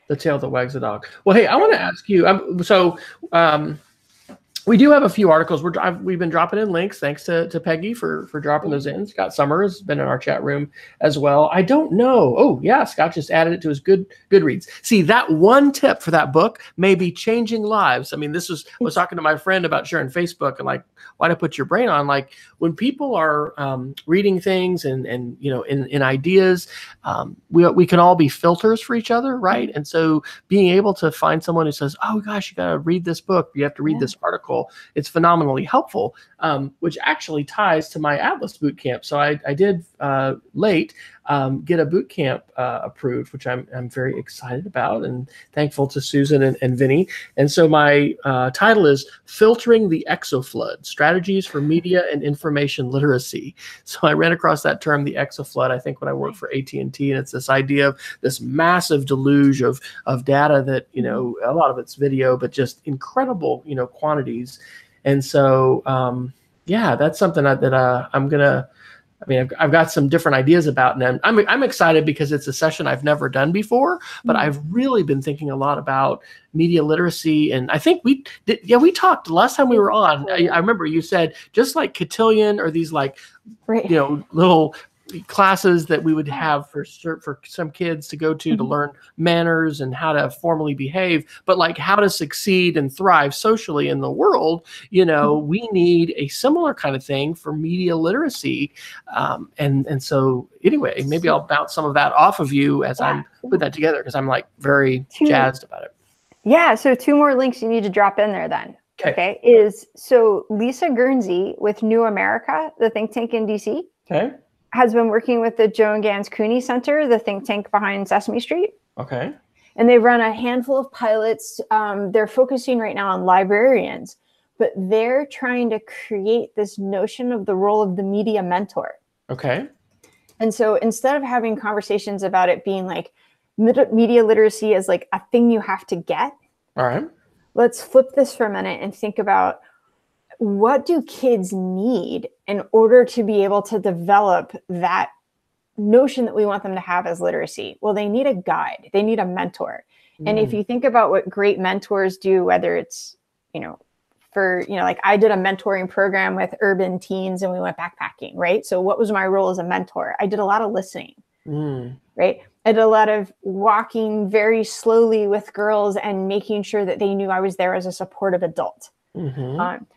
Speaker 1: the tail that wags the dog. Well, hey, I want to ask you, We do have a few articles. We've been dropping in links. Thanks to Peggy for dropping those in. Scott Summers has been in our chat room as well. I don't know. Oh yeah, Scott just added it to his Goodreads. See, that one tip for that book may be changing lives. I mean, I was talking to my friend about sharing Facebook and like, why to put your brain on? Like when people are reading things and in ideas, we can all be filters for each other, right? And so being able to find someone who says, oh gosh, you got to read this book, you have to read this article. It's phenomenally helpful, which actually ties to my Atlas boot camp. So I did late get a boot camp approved, which I'm very excited about and thankful to Susan and Vinny. And so my title is Filtering the Exoflood, Strategies for Media and Information Literacy. So I ran across that term, the exoflood, I think when I worked for AT&T, and it's this idea of this massive deluge of data that, a lot of it's video, but just incredible, quantities. And so, yeah, that's something that I'm going to, I've got some different ideas about, and I'm excited because it's a session I've never done before, but I've really been thinking a lot about media literacy. And I think we talked the last time we were on. I remember you said just like cotillion or these like, little classes that we would have for some kids to go to learn manners and how to formally behave, but like how to succeed and thrive socially in the world, we need a similar kind of thing for media literacy. And so anyway, maybe I'll bounce some of that off of you as I'm putting that together, because I'm like very jazzed about it.
Speaker 2: Yeah. So 2 more links you need to drop in there then. Okay. So Lisa Guernsey with New America, the think tank in DC. Okay. Has been working with the Joan Gans Cooney Center, the think tank behind Sesame Street. Okay. And they've run a handful of pilots. They're focusing right now on librarians, but they're trying to create this notion of the role of the media mentor. Okay. And so instead of having conversations about it being like media literacy as like a thing you have to get, all right, let's flip this for a minute and think about, what do kids need in order to be able to develop that notion that we want them to have as literacy? Well, they need a guide. They need a mentor. And if you think about what great mentors do, whether it's, like I did a mentoring program with urban teens and we went backpacking, right? So what was my role as a mentor? I did a lot of listening, right? I did a lot of walking very slowly with girls and making sure that they knew I was there as a supportive adult.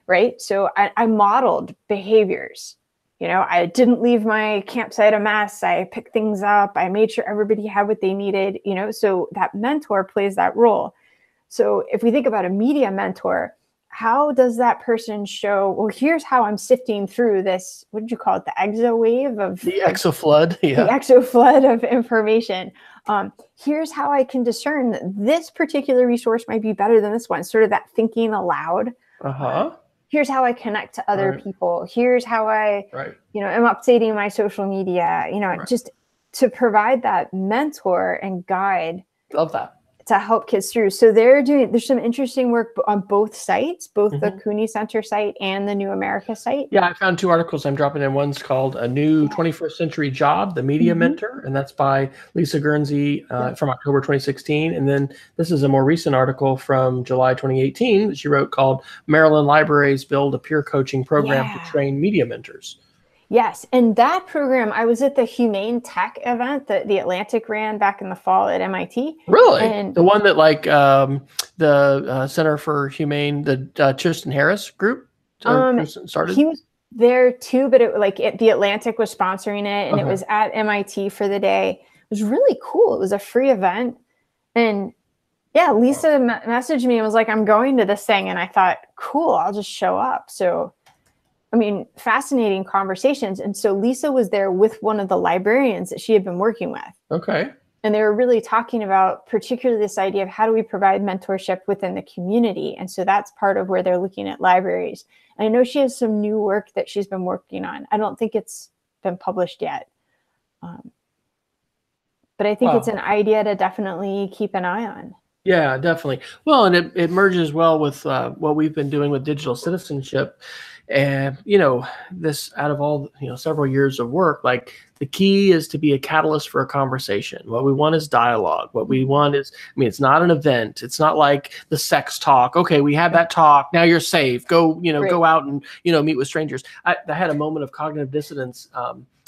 Speaker 2: Right. So I modeled behaviors. I didn't leave my campsite a mess. I picked things up. I made sure everybody had what they needed, so that mentor plays that role. So if we think about a media mentor, how does that person show, well, here's how I'm sifting through this, what did you call it? The exowave of
Speaker 1: the exoflood. Yeah.
Speaker 2: The exoflood of information. Here's how I can discern that this particular resource might be better than this one. Sort of that thinking aloud. Here's how I connect to other people. Here's how I, am updating my social media, just to provide that mentor and guide.
Speaker 1: Love that.
Speaker 2: To help kids through. So there's some interesting work on both sites, both the Cooney Center site and the New America site.
Speaker 1: Yeah, I found 2 articles I'm dropping in. One's called A New 21st Century Job, The Media Mentor, and that's by Lisa Guernsey from October 2016. And then this is a more recent article from July 2018 that she wrote called Maryland Libraries Build a Peer Coaching Program to Train Media Mentors.
Speaker 2: Yes. And that program, I was at the Humane Tech event that the Atlantic ran back in the fall at MIT.
Speaker 1: Really? And the one that like the Center for Humane, the Tristan Harris group started?
Speaker 2: He was there too, but the Atlantic was sponsoring it, and it was at MIT for the day. It was really cool. It was a free event. And yeah, Lisa messaged me and was like, I'm going to this thing. And I thought, cool, I'll just show up. So fascinating conversations. And so Lisa was there with one of the librarians that she had been working with. Okay. And they were really talking about particularly this idea of how do we provide mentorship within the community. And so that's part of where they're looking at libraries. And I know she has some new work that she's been working on. I don't think it's been published yet. But I think it's an idea to definitely keep an eye on.
Speaker 1: Yeah, definitely. Well, and it merges well with what we've been doing with digital citizenship. And, you know, this out of all, you know, several years of work, like the key is to be a catalyst for a conversation. What we want is dialogue. What we want is, I mean, it's not an event. It's not like the sex talk. Okay, we had that talk. Now you're safe. Go, you know, go out and, you know, meet with strangers. I had a moment of cognitive dissonance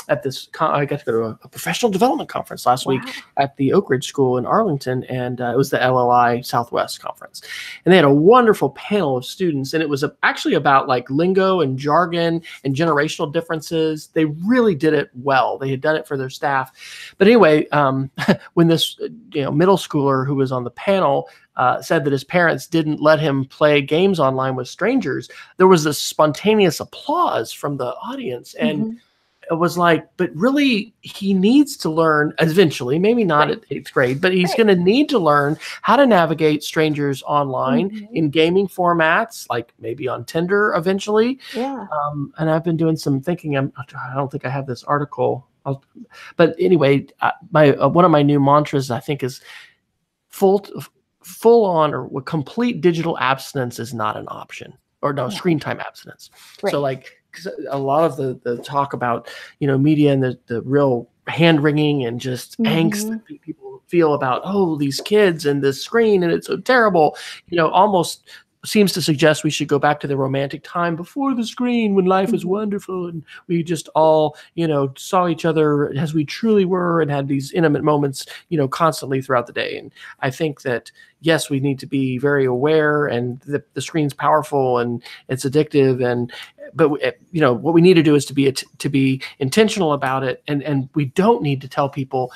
Speaker 1: at this, I got to go to a professional development conference last week at the Oak Ridge School in Arlington, and it was the LLI Southwest conference. And they had a wonderful panel of students, and it was actually about like lingo and jargon and generational differences. They really did it well. They had done it for their staff. But anyway, when this middle schooler who was on the panel said that his parents didn't let him play games online with strangers, there was this spontaneous applause from the audience. And it was like, but really, he needs to learn eventually, maybe not at 8th grade, but he's going to need to learn how to navigate strangers online in gaming formats, like maybe on Tinder eventually.
Speaker 2: Yeah.
Speaker 1: And I've been doing some thinking. I don't think I have this article, but anyway, one of my new mantras, I think, is full on or complete digital abstinence is not an option, or no, screen time abstinence. So like, because a lot of the talk about, you know, media and the real hand wringing and just angst that people feel about, oh, these kids and this screen and it's so terrible, you know, almost seems to suggest we should go back to the romantic time before the screen when life was wonderful and we just all, you know, saw each other as we truly were and had these intimate moments, you know, constantly throughout the day. And I think that, yes, we need to be very aware, and the screen's powerful and it's addictive, but you know, what we need to do is to be intentional about it, and we don't need to tell people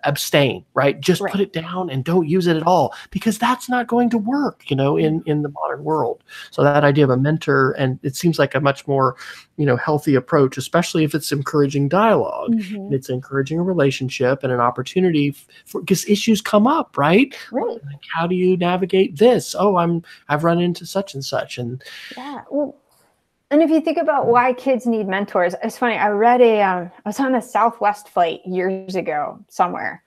Speaker 1: abstain, right? Just put it down and don't use it at all, because that's not going to work, you know, in the modern world. So that idea of a mentor, and it seems like a much more, you know, healthy approach, especially if it's encouraging dialogue and it's encouraging a relationship and an opportunity for, because issues come up, right? Like, how do you navigate this? Oh, I've run into such and such, and
Speaker 2: well, and if you think about why kids need mentors, it's funny. I read I was on a Southwest flight years ago somewhere,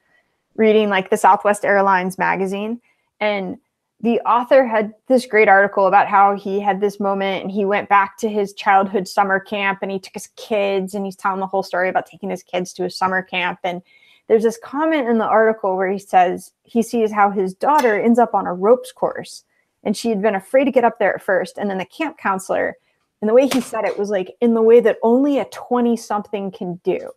Speaker 2: reading like the Southwest Airlines magazine, and the author had this great article about how he had this moment and he went back to his childhood summer camp and he took his kids, and he's telling the whole story about taking his kids to a summer camp. And there's this comment in the article where he says he sees how his daughter ends up on a ropes course, and she had been afraid to get up there at first. And then the camp counselor, and the way he said it was like in the way that only a 20-something can do,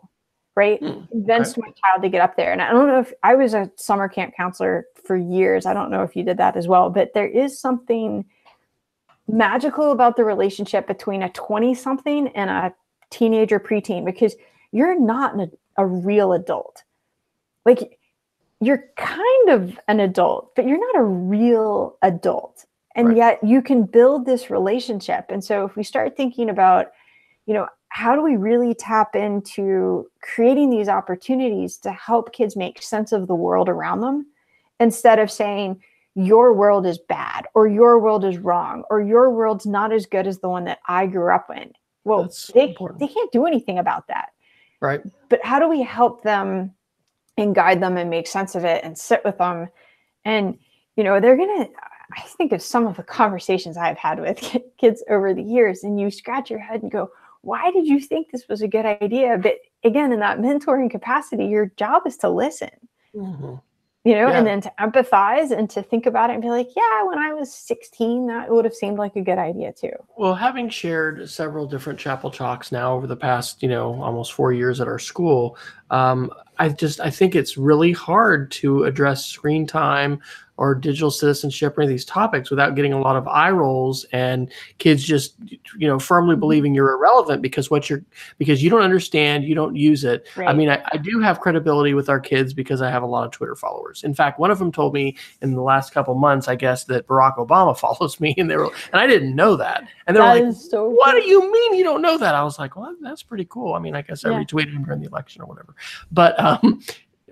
Speaker 2: right? Convinced my child to get up there. And I don't know if I was a summer camp counselor for years. I don't know if you did that as well, but there is something magical about the relationship between a 20-something and a teenager, preteen, because you're not a real adult. Like, you're kind of an adult, but you're not a real adult. And yet you can build this relationship. And so if we start thinking about, you know, how do we really tap into creating these opportunities to help kids make sense of the world around them, instead of saying your world is bad or your world is wrong or your world's not as good as the one that I grew up in. Well, they can't do anything about that.
Speaker 1: Right.
Speaker 2: But how do we help them and guide them and make sense of it and sit with them? And, you know, I think of some of the conversations I've had with kids over the years, and you scratch your head and go, why did you think this was a good idea? But again, in that mentoring capacity, your job is to listen, you know, and then to empathize and to think about it and be like, yeah, when I was 16, that would have seemed like a good idea too.
Speaker 1: Well, having shared several different chapel talks now over the past, you know, almost 4 years at our school, I think it's really hard to address screen time or digital citizenship or any of these topics without getting a lot of eye rolls and kids just, you know, firmly believing you're irrelevant because you don't understand, you don't use it. I mean, I do have credibility with our kids because I have a lot of Twitter followers. In fact, one of them told me in the last couple months, I guess, that Barack Obama follows me, and I didn't know that. And they're like, what do you mean you don't know that? I was like, well, that's pretty cool. I mean, I guess I retweeted him during the election or whatever, but,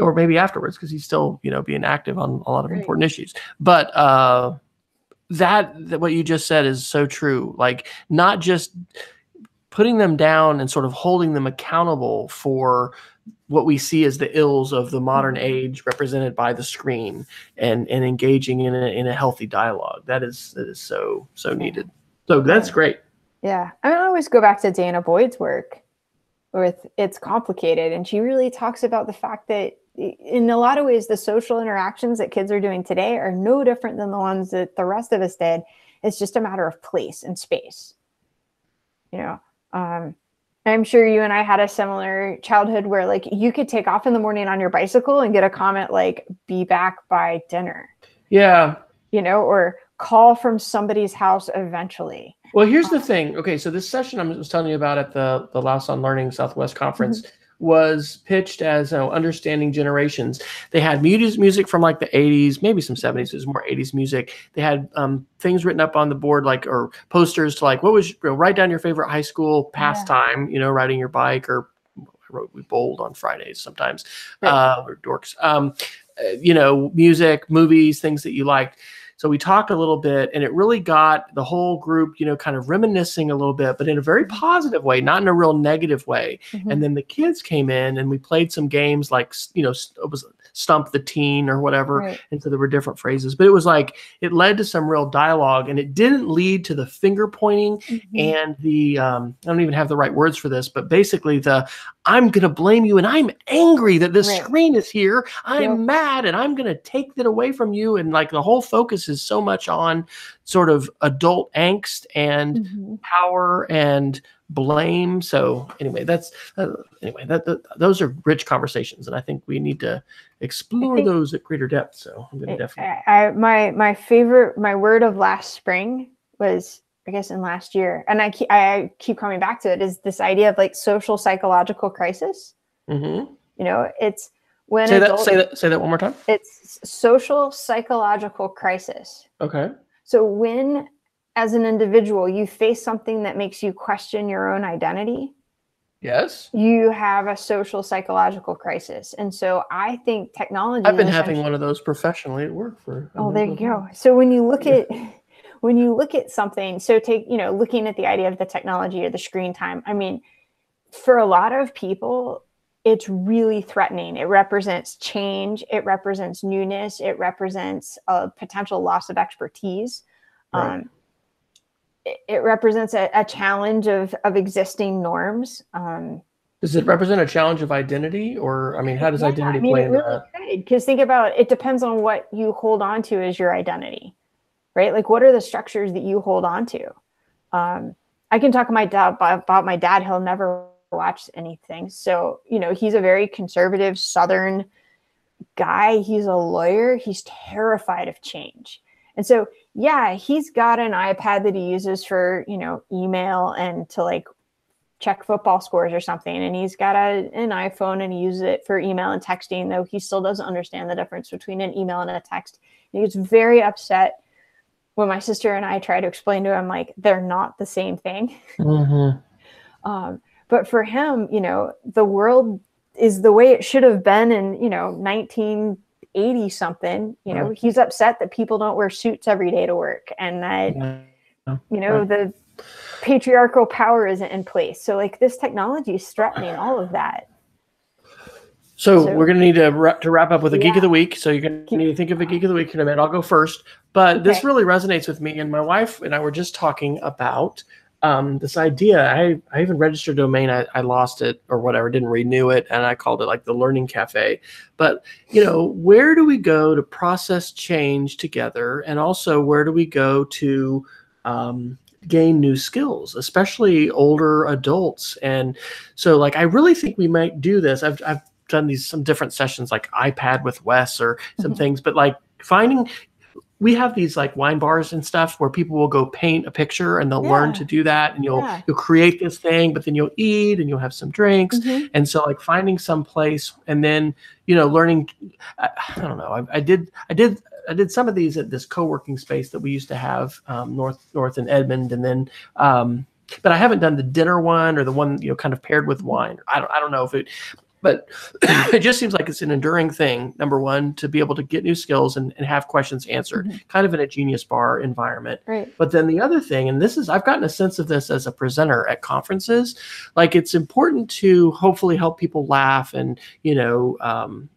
Speaker 1: or maybe afterwards, because he's still, you know, being active on a lot of important issues. But that what you just said is so true. Like, not just putting them down and sort of holding them accountable for what we see as the ills of the modern age represented by the screen, and engaging in a healthy dialogue. That is so needed. So that's great.
Speaker 2: Yeah. I always go back to Dana Boyd's work with It's Complicated. And she really talks about the fact that in a lot of ways, the social interactions that kids are doing today are no different than the ones that the rest of us did. It's just a matter of place and space. You know, I'm sure you and I had a similar childhood where like you could take off in the morning on your bicycle and get a comment like, be back by dinner.
Speaker 1: Yeah.
Speaker 2: You know, or call from somebody's house eventually.
Speaker 1: Well, here's the thing. Okay, so this session I was telling you about at the Laos on Learning Southwest Conference was pitched as understanding generations. They had music from like the 80s, maybe some 70s. It was more 80s music. They had things written up on the board, like, or posters to like, what was, write down your favorite high school pastime, riding your bike, or we bowled on Fridays sometimes, or dorks, music, movies, things that you liked. So we talked a little bit, and it really got the whole group, kind of reminiscing a little bit, but in a very positive way, not in a real negative way. And then the kids came in and we played some games like, it was Stump the Teen or whatever. And so there were different phrases, but it was like, it led to some real dialogue, and it didn't lead to the finger pointing and the, I don't even have the right words for this, but basically I'm going to blame you, and I'm angry that this screen is here. I'm mad, and I'm going to take that away from you. And like the whole focus is so much on sort of adult angst and power and blame. So anyway, those are rich conversations, and I think we need to explore those at greater depth. So I'm going to definitely.
Speaker 2: My word of last spring was, I guess, in last year, and I keep coming back to it, is this idea of like social psychological crisis. It's when
Speaker 1: say that one more time.
Speaker 2: It's social psychological crisis.
Speaker 1: Okay.
Speaker 2: So when, as an individual, you face something that makes you question your own identity,
Speaker 1: yes,
Speaker 2: you have a social psychological crisis. And so I think technology.
Speaker 1: I've been having one of those professionally at work for.
Speaker 2: Oh, there you go. So when you look at. When you look at something, so take, looking at the idea of the technology or the screen time, I mean, for a lot of people, it's really threatening. It represents change. It represents newness. It represents a potential loss of expertise.
Speaker 1: Right.
Speaker 2: It represents a challenge of existing norms.
Speaker 1: Does it represent a challenge of identity, or, I mean, how does identity play into that?
Speaker 2: Because think about it, depends on what you hold on to as your identity. Right? Like, what are the structures that you hold on to? I can talk to my dad about my dad. He'll never watch anything. So, he's a very conservative Southern guy. He's a lawyer. He's terrified of change. And so, yeah, he's got an iPad that he uses for, email and to like check football scores or something. And he's got an iPhone and he uses it for email and texting, though he still doesn't understand the difference between an email and a text. He gets very upset when my sister and I try to explain to him, like, they're not the same thing. But for him, the world is the way it should have been in, 1980 something. He's upset that people don't wear suits every day to work, and that, the patriarchal power isn't in place. So like this technology is threatening all of that.
Speaker 1: So we're going to need to wrap up with a Geek of the Week. So you're going to need to think of a Geek of the Week in a minute. I'll go first. But this really resonates with me. And my wife and I were just talking about this idea. I even registered a domain. I lost it or whatever, didn't renew it. And I called it like the Learning Cafe. But, where do we go to process change together? And also, where do we go to gain new skills, especially older adults? And so like, I really think we might do this. I've done some different sessions like iPad with Wes or some things, but like we have these like wine bars and stuff where people will go paint a picture and they'll learn to do that, and you'll create this thing, but then you'll eat and you'll have some drinks. And so like finding some place and then, learning, I don't know. I did some of these at this co-working space that we used to have north in Edmond. And then, but I haven't done the dinner one or the one, kind of paired with wine. I don't know if it, but it just seems like it's an enduring thing, number one, to be able to get new skills and have questions answered, kind of in a Genius Bar environment. Right. But then the other thing, and I've gotten a sense of this as a presenter at conferences, like it's important to hopefully help people laugh and,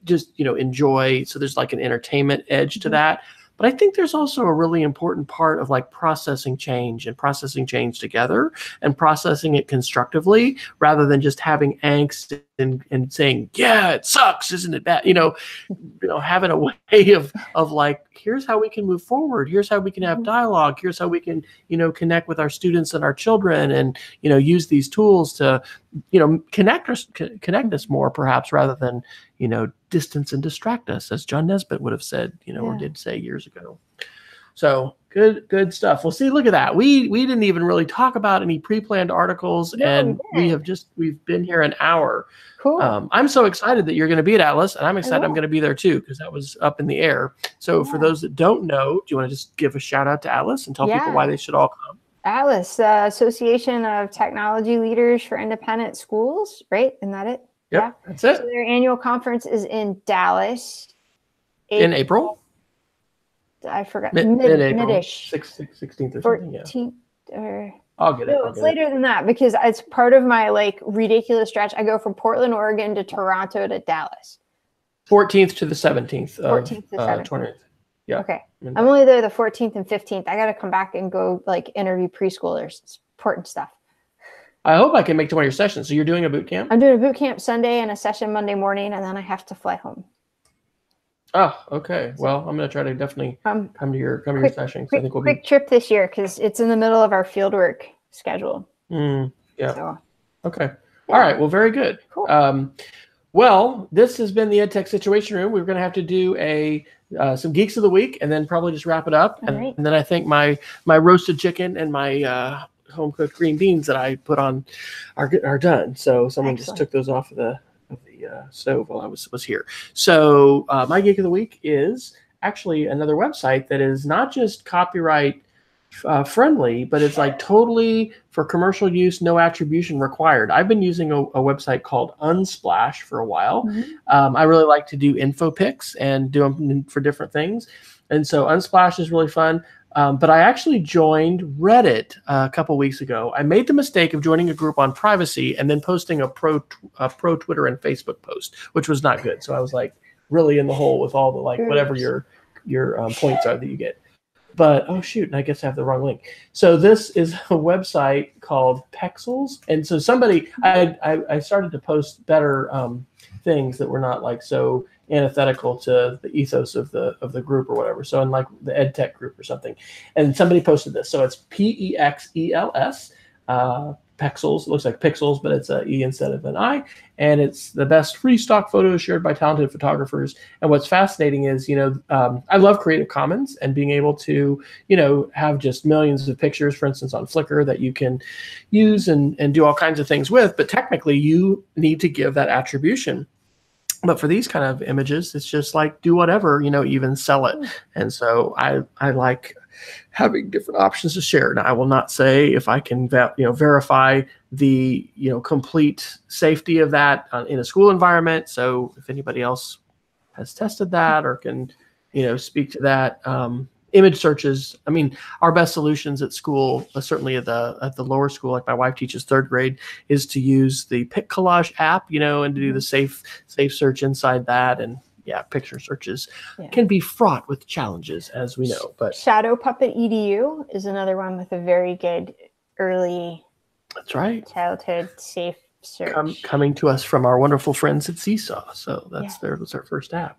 Speaker 1: just, enjoy. So there's like an entertainment edge to that. But I think there's also a really important part of like processing change and processing change together and processing it constructively rather than just having angst and saying, yeah, it sucks, isn't it bad? Having a way of like, here's how we can move forward. Here's how we can have dialogue. Here's how we can, connect with our students and our children and, use these tools to, connect us more perhaps rather than, distance and distract us, as John Nesbitt would have said, or did say years ago. So good stuff. Well, see, look at that. We didn't even really talk about any pre-planned articles, and we've been here an hour.
Speaker 2: Cool.
Speaker 1: I'm so excited that you're going to be at Atlas, and I'm excited I'm going to be there too, because that was up in the air. So for those that don't know, do you want to just give a shout out to Atlas and tell people why they should all come?
Speaker 2: Atlas, Association of Technology Leaders for Independent Schools, right? Isn't that it?
Speaker 1: Yep, that's it.
Speaker 2: So their annual conference is in Dallas.
Speaker 1: In April?
Speaker 2: I forgot.
Speaker 1: Mid-April.
Speaker 2: Mid-ish.
Speaker 1: 16th or something,
Speaker 2: 14th or...
Speaker 1: I'll get it.
Speaker 2: No, it's later than that because it's part of my like ridiculous stretch. I go from Portland, Oregon to Toronto to Dallas.
Speaker 1: 14th to the 17th.
Speaker 2: 14th to 17th.
Speaker 1: 20th. Yeah.
Speaker 2: Okay. I'm only there the 14th and 15th. I got to come back and go like interview preschoolers. It's important stuff.
Speaker 1: I hope I can make to one of your sessions. So you're doing a boot camp?
Speaker 2: I'm doing a boot camp Sunday and a session Monday morning, and then I have to fly home.
Speaker 1: Oh, okay. Well, I'm going to try to definitely come to your session. I think we'll
Speaker 2: quick trip this year because it's in the middle of our fieldwork schedule.
Speaker 1: Yeah.
Speaker 2: So,
Speaker 1: okay. Yeah. All right. Well, very good.
Speaker 2: Cool.
Speaker 1: Well, this has been the EdTech Situation Room. We're going to have to do some Geeks of the Week and then probably just wrap it up. And then I think my roasted chicken and my home cooked green beans that I put on are done. So someone just took those off of the stove while I was here. So my Geek of the Week is actually another website that is not just copyright friendly, but it's like totally for commercial use, no attribution required. I've been using a website called Unsplash for a while. I really like to do info pics and do them for different things. And so Unsplash is really fun. But I actually joined Reddit a couple weeks ago. I made the mistake of joining a group on privacy and then posting a pro Twitter and Facebook post, which was not good. So I was like really in the hole with all the like whatever your points are that you get. But oh shoot, and I guess I have the wrong link. So this is a website called Pexels, and so I started to post better things that were not like so antithetical to the ethos of the group or whatever. So in like the EdTech group or something, and somebody posted this. So it's PEXELS. Pexels. It looks like pixels, but it's an E instead of an I. And it's the best free stock photos shared by talented photographers. And what's fascinating is, I love Creative Commons and being able to, have just millions of pictures, for instance, on Flickr that you can use and do all kinds of things with. But technically, you need to give that attribution. But for these kind of images, it's just like do whatever, even sell it. And so I like having different options to share. Now, I will not say if I can verify the complete safety of that in a school environment. So if anybody else has tested that or can speak to that, image searches. I mean, our best solutions at school, certainly at the lower school, like my wife teaches third grade, is to use the Pic Collage app, and to do the safe search inside that. And yeah, picture searches can be fraught with challenges, as we know. But
Speaker 2: Shadow Puppet EDU is another one with a very good early childhood safe search.
Speaker 1: Coming to us from our wonderful friends at Seesaw. So that's our first app.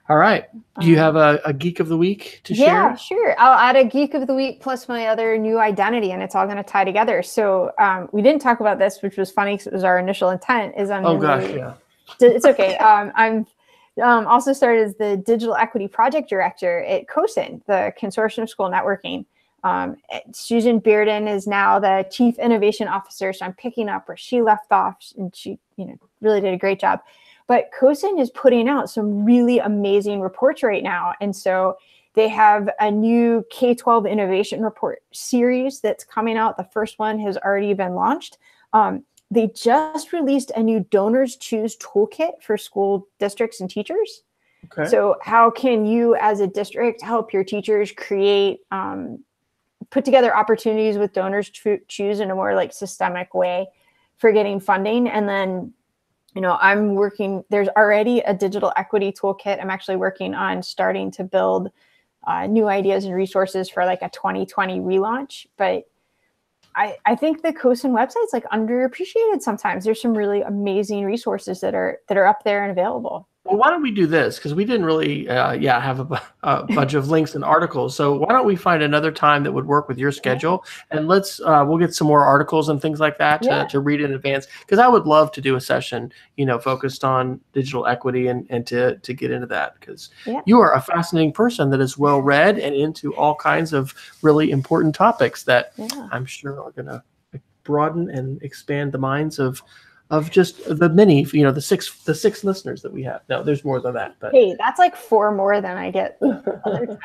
Speaker 1: All right. Do you have a Geek of the Week to share?
Speaker 2: Yeah, sure. I'll add a Geek of the Week plus my other new identity, and it's all going to tie together. So we didn't talk about this, which was funny because it was our initial intent. It's okay. I'm also started as the Digital Equity Project Director at COSIN, the Consortium School Networking. Susan Bearden is now the Chief Innovation Officer, so I'm picking up where she left off, and she really did a great job. But COSIN is putting out some really amazing reports right now. And so they have a new K-12 innovation report series that's coming out. The first one has already been launched. They just released a new Donors Choose toolkit for school districts and teachers. Okay. So how can you as a district help your teachers create, put together opportunities with Donors Choose in a more like systemic way for getting funding? And then I'm working, there's already a digital equity toolkit. I'm actually working on starting to build new ideas and resources for like a 2020 relaunch. But I think the CoSN website's like underappreciated sometimes. There's some really amazing resources that are up there and available.
Speaker 1: Well, why don't we do this? Because we didn't really, have a bunch of links and articles. So why don't we find another time that would work with your schedule, and we'll get some more articles and things like that to read in advance. Because I would love to do a session, focused on digital equity and to get into that. Because you are a fascinating person that is well read and into all kinds of really important topics that I'm sure are going to broaden and expand the minds of just the many, the six listeners that we have. No, there's more than that. But
Speaker 2: hey, that's like 4 more than I get other times.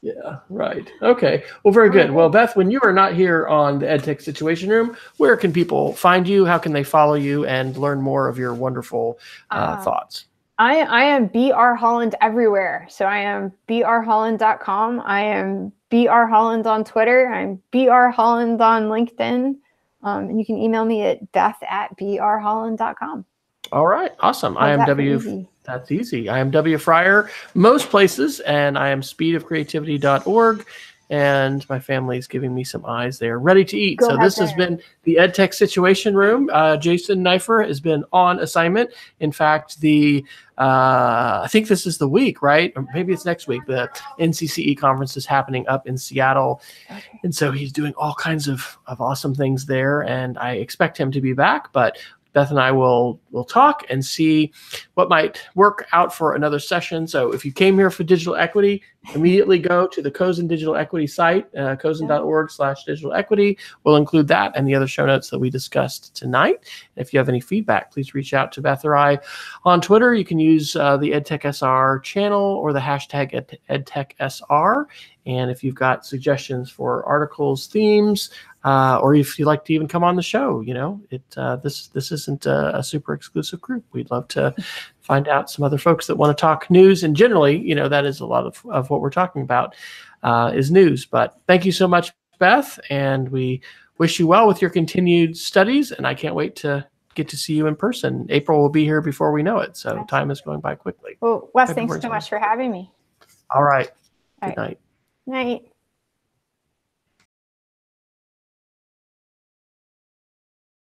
Speaker 1: Yeah, right. Okay. Well, very good. Well, Beth, when you are not here on the EdTech Situation Room, where can people find you? How can they follow you and learn more of your wonderful thoughts?
Speaker 2: I am BR Holland everywhere. So I am brholland.com. I am BR Holland on Twitter. I'm BR Holland on LinkedIn. And you can email me at beth@brholland.com.
Speaker 1: All right. Awesome. I am W. That's easy. I am W. Fryer most places, and I am speedofcreativity.org. And my family is giving me some eyes. They are ready to eat. So this has been the EdTech Situation Room. Jason Neiffer has been on assignment. In fact, I think this is the week, right? Or maybe it's next week. The NCCE conference is happening up in Seattle. And so he's doing all kinds of awesome things there. And I expect him to be back, but Beth and I will talk and see what might work out for another session. So if you came here for digital equity, immediately go to the CoSN Digital Equity site, cosen.org/digital equity. We'll include that and the other show notes that we discussed tonight. If you have any feedback, please reach out to Beth or I on Twitter. You can use the EdTech SR channel or the hashtag EdTechSR. And if you've got suggestions for articles, themes, or if you'd like to even come on the show, this isn't a super exclusive group. We'd love to find out some other folks that want to talk news. And generally, that is a lot of what we're talking about is news. But thank you so much, Beth. And we wish you well with your continued studies. And I can't wait to get to see you in person. April will be here before we know it. So time is going by quickly.
Speaker 2: Well, Wes, thanks so much for having me.
Speaker 1: All right. Good night.
Speaker 2: Night.